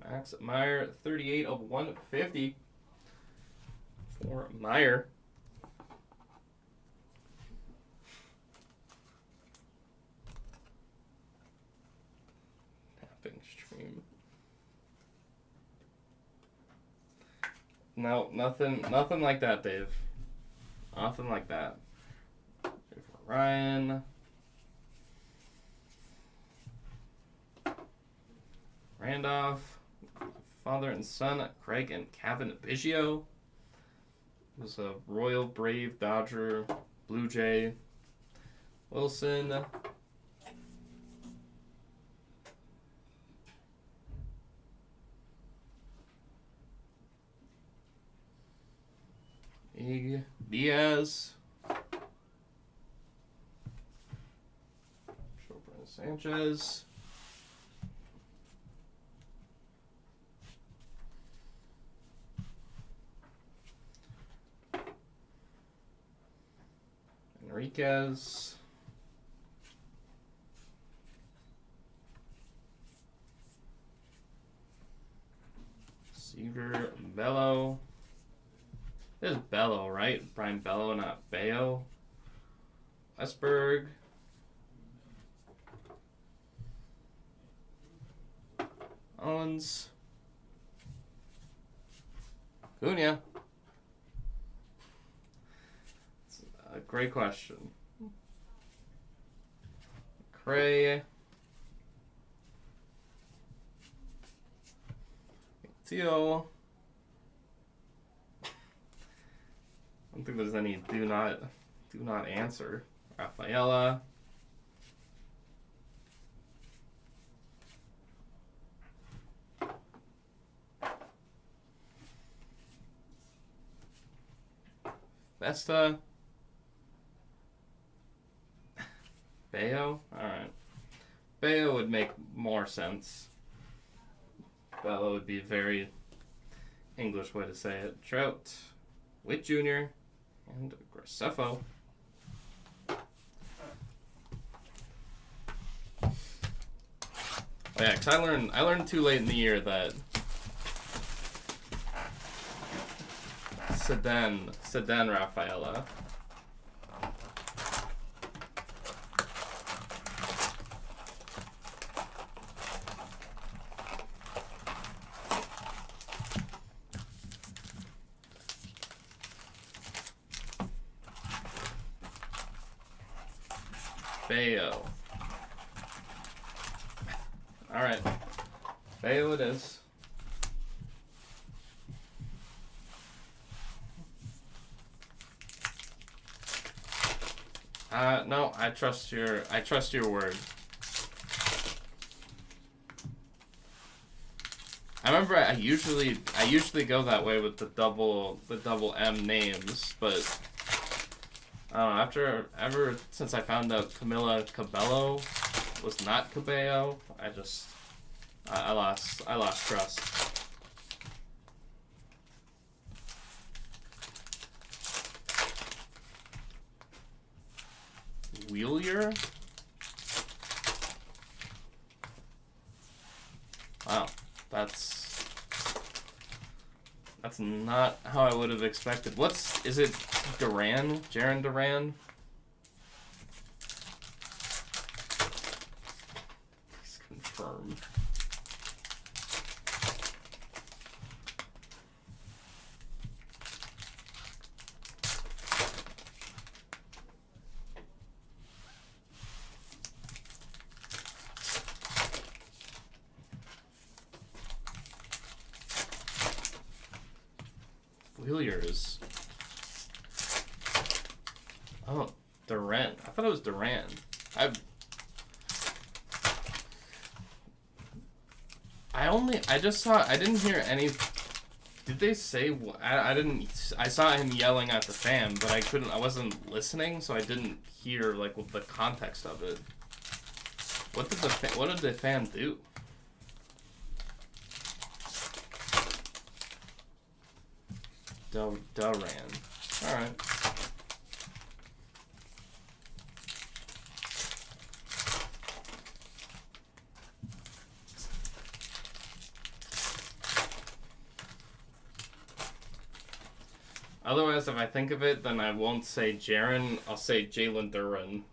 Max Meyer, 38 of 150 for Meyer. Tapping stream. No, nothing like that, Dave. Nothing like that. For Ryan. Randolph. Father and son, Craig and Kevin Biggio. It was a Royal, Brave, Dodger, Blue Jay. Wilson. Diaz. Sanchez. Enriquez. Seaver. Bello. This is Bello, right? Brian Bello, not Bayo. Westberg. Owens. Cunha. It's a great question. Cray. Tio. I don't think there's any do not answer. Rafaela. Vesta. Bayo? Alright. Bayo would make more sense. Bello would be a very English way to say it. Trout. Witt Jr. And Graceffo. Oh yeah, because I learned too late in the year that Sedan Rafaela. Bayo. Alright. Bayo it is. No, I trust your word. I remember I usually go that way with the double M names, but I don't know, ever since I found out Camila Cabello was not Cabello, I lost trust. Wheelier? Wow, that's not how I would have expected. Is it Duran? Jaron Duran? Please confirm. Wheeliers. Oh, Durant. I thought it was Duran. I just saw. I didn't hear any. Did they say? I didn't. I saw him yelling at the fan, but I wasn't listening, so I didn't hear like the context of it. What did the fan do? Duran. All right. Otherwise, if I think of it, then I won't say Jaron. I'll say Jalen Duran.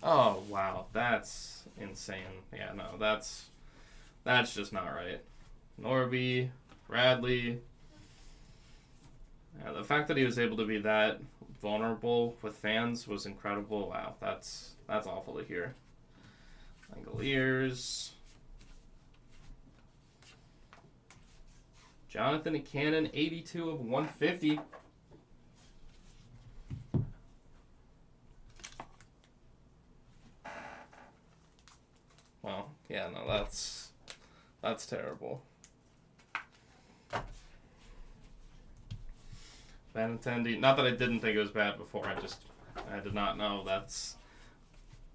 Oh wow, that's insane. Yeah, no, that's just not right. Norby, Bradley. Yeah, the fact that he was able to be that vulnerable with fans was incredible. Wow, that's awful to hear. Langoliers. Jonathan Cannon, 82 of 150. Well, yeah, no, that's terrible. Benintendi, not that I didn't think it was bad before, I did not know that's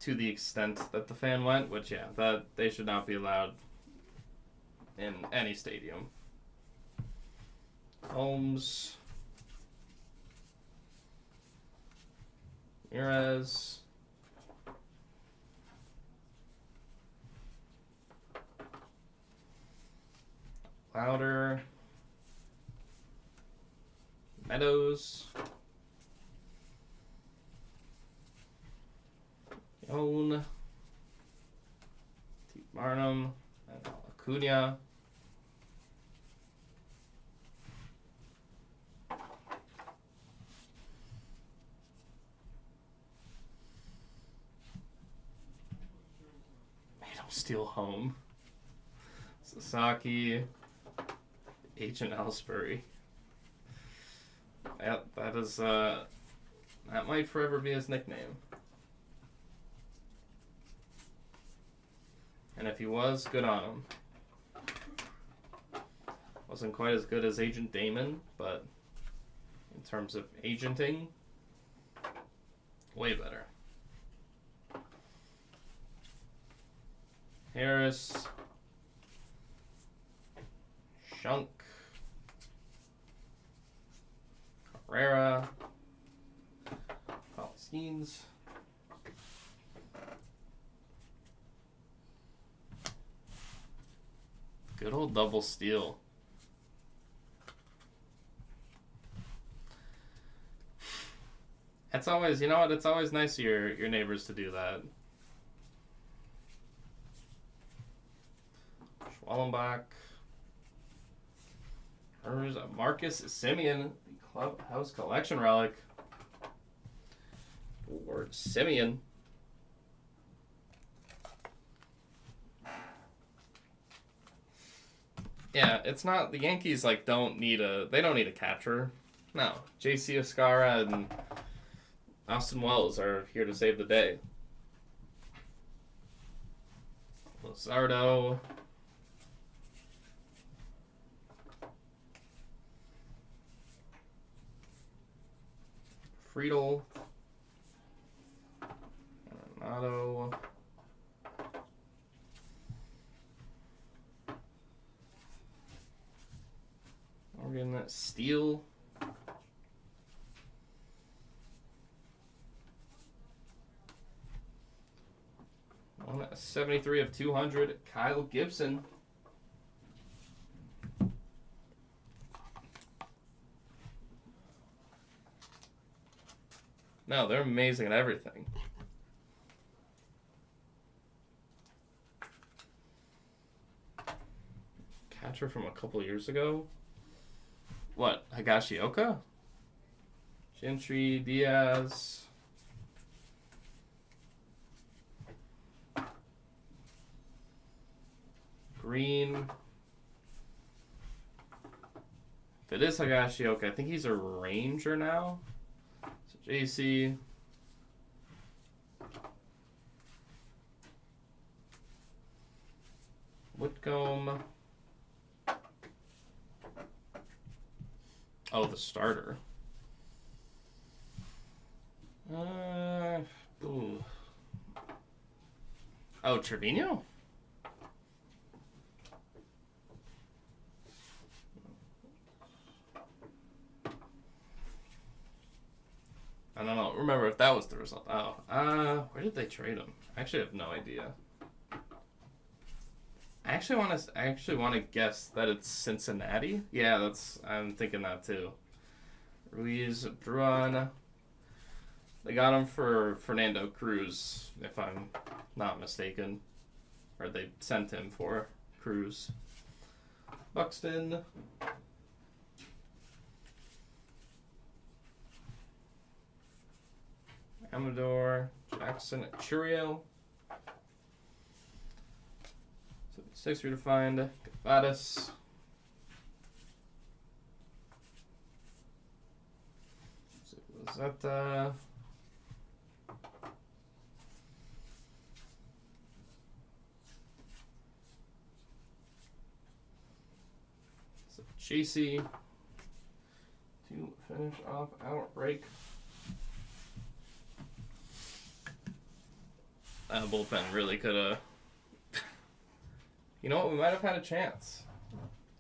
to the extent that the fan went, which, yeah, that they should not be allowed in any stadium. Holmes. Ramirez. Louder. Meadows. Yoan. T. Barnum. And Acuna. Steal home. Sasaki. Agent Ellsbury. That is that might forever be his nickname. And if he was, good on him. Wasn't quite as good as Agent Damon, but in terms of agenting, way better. Harris. Shunk. Carrera. Palestines. Good old double steal. It's always, you know what, it's always nice of your neighbors to do that. Schwallenbach. There's Marcus Semien, the Clubhouse Collection relic. For Semien. Yeah, it's not, the Yankees they don't need a catcher. No, J.C. Escara and Austin Wells are here to save the day. Luzardo. Friedel. Arenado. Morgan Steele. 173 of 200. Kyle Gibson. No, they're amazing at everything. Catcher from a couple years ago. What? Higashioka? Gentry, Diaz. Green. If it is Higashioka, I think he's a Ranger now. So JC. Whitcomb. Oh, the starter. Ooh. Oh, Trevino? I don't know. Remember if that was the result. Oh, where did they trade him? I actually have no idea. I actually want to guess that it's Cincinnati. Yeah, I'm thinking that too. Ruiz, Druan. They got him for Fernando Cruz, if I'm not mistaken. Or they sent him for Cruz. Buxton. Amador. Jackson. Churio. 6 redefined. Gavadas. Was that Chasey to finish off our break. That bullpen really could have. You know what? We might have had a chance,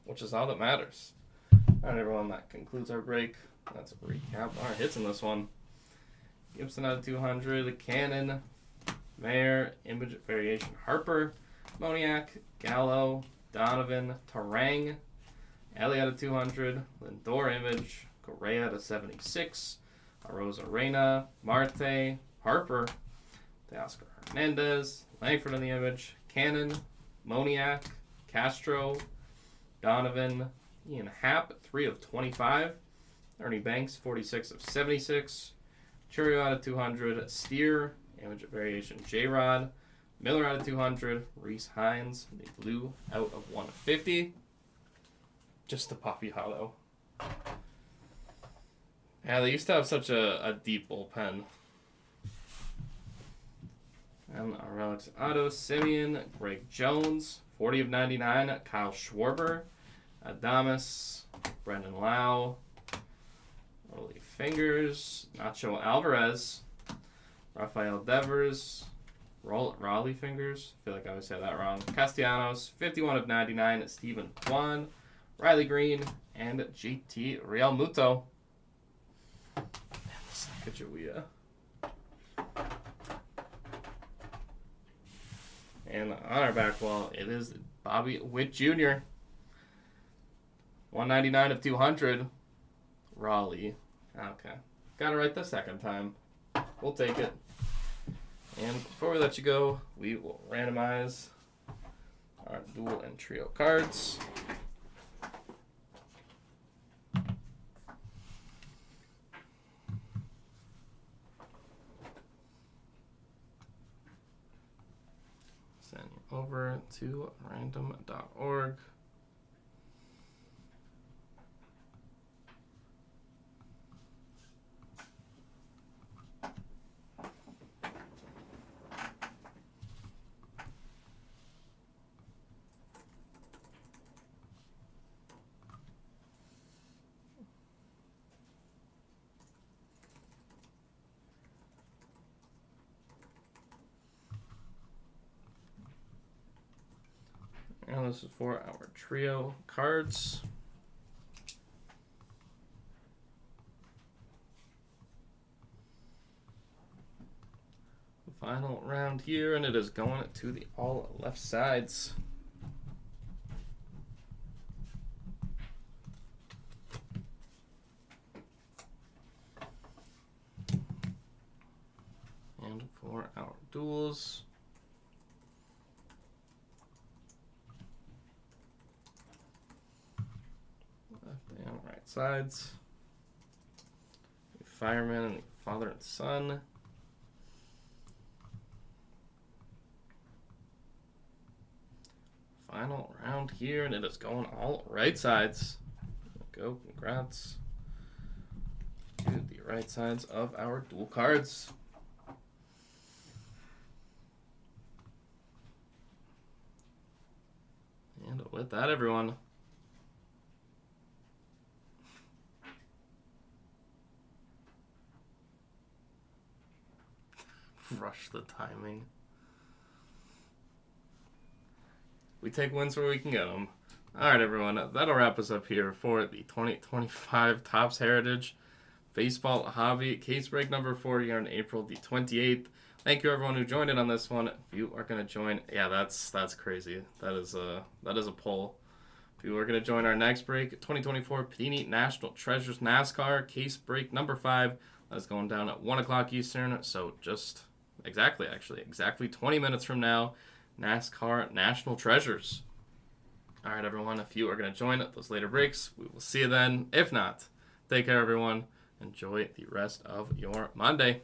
which is all that matters. All right, everyone. That concludes our break. That's a recap. All right, hits in this one. Gibson out of 200. Cannon, Mayer, Image Variation, Harper, Moniak, Gallo, Donovan, Tarang, Ellie out of 200. Lindor Image, Correa to 76. Arozarena, Marte, Harper, Teoscar Hernandez, Langford in the Image, Cannon, Moniak, Castro, Donovan, Ian Happ, 3 of 25. Ernie Banks, 46 of 76. Churio out of 200. Steer, Image Variation, J-Rod. Miller out of 200. Reese Hines, the blue out of 150. Just the Poppy Hollow. Yeah, they used to have such a deep bullpen. And Alex Otto, Simeon, Greg Jones, 40 of 99. Kyle Schwarber, Adames, Brendan Lau, Rolly Fingers, Nacho Alvarez, Rafael Devers, Raleigh Fingers, I feel like I always say that wrong, Castellanos, 51 of 99, Stephen Kwan, Riley Green, and JT Realmuto. Sacagawea. And on our back wall, it is Bobby Witt Jr. 199 of 200. Raleigh. Okay. Got it right the second time. We'll take it. And before we let you go, we will randomize our dual and trio cards. Send you over to random.org. And this is for our trio cards. The final round here, and it is going to the all left sides. And for our duels. And right sides. The fireman and the father and son. Final round here, and it is going all right sides. Go, congrats to the right sides of our dual cards. And with that, everyone. Rush the timing. We take wins where we can get them. All right, everyone. That'll wrap us up here for the 2025 Topps Heritage Baseball Hobby Case Break number 4 here on April the 28th. Thank you, everyone who joined in on this one. If you are going to join, yeah, that's crazy. That is a poll. If you are going to join our next break, 2024 Panini National Treasures NASCAR Case Break number 5. That's going down at 1 o'clock Eastern. So just exactly 20 minutes from now, NASCAR National Treasures. All right, everyone. If you are going to join at those later breaks, we will see you then. If not, take care, everyone. Enjoy the rest of your Monday.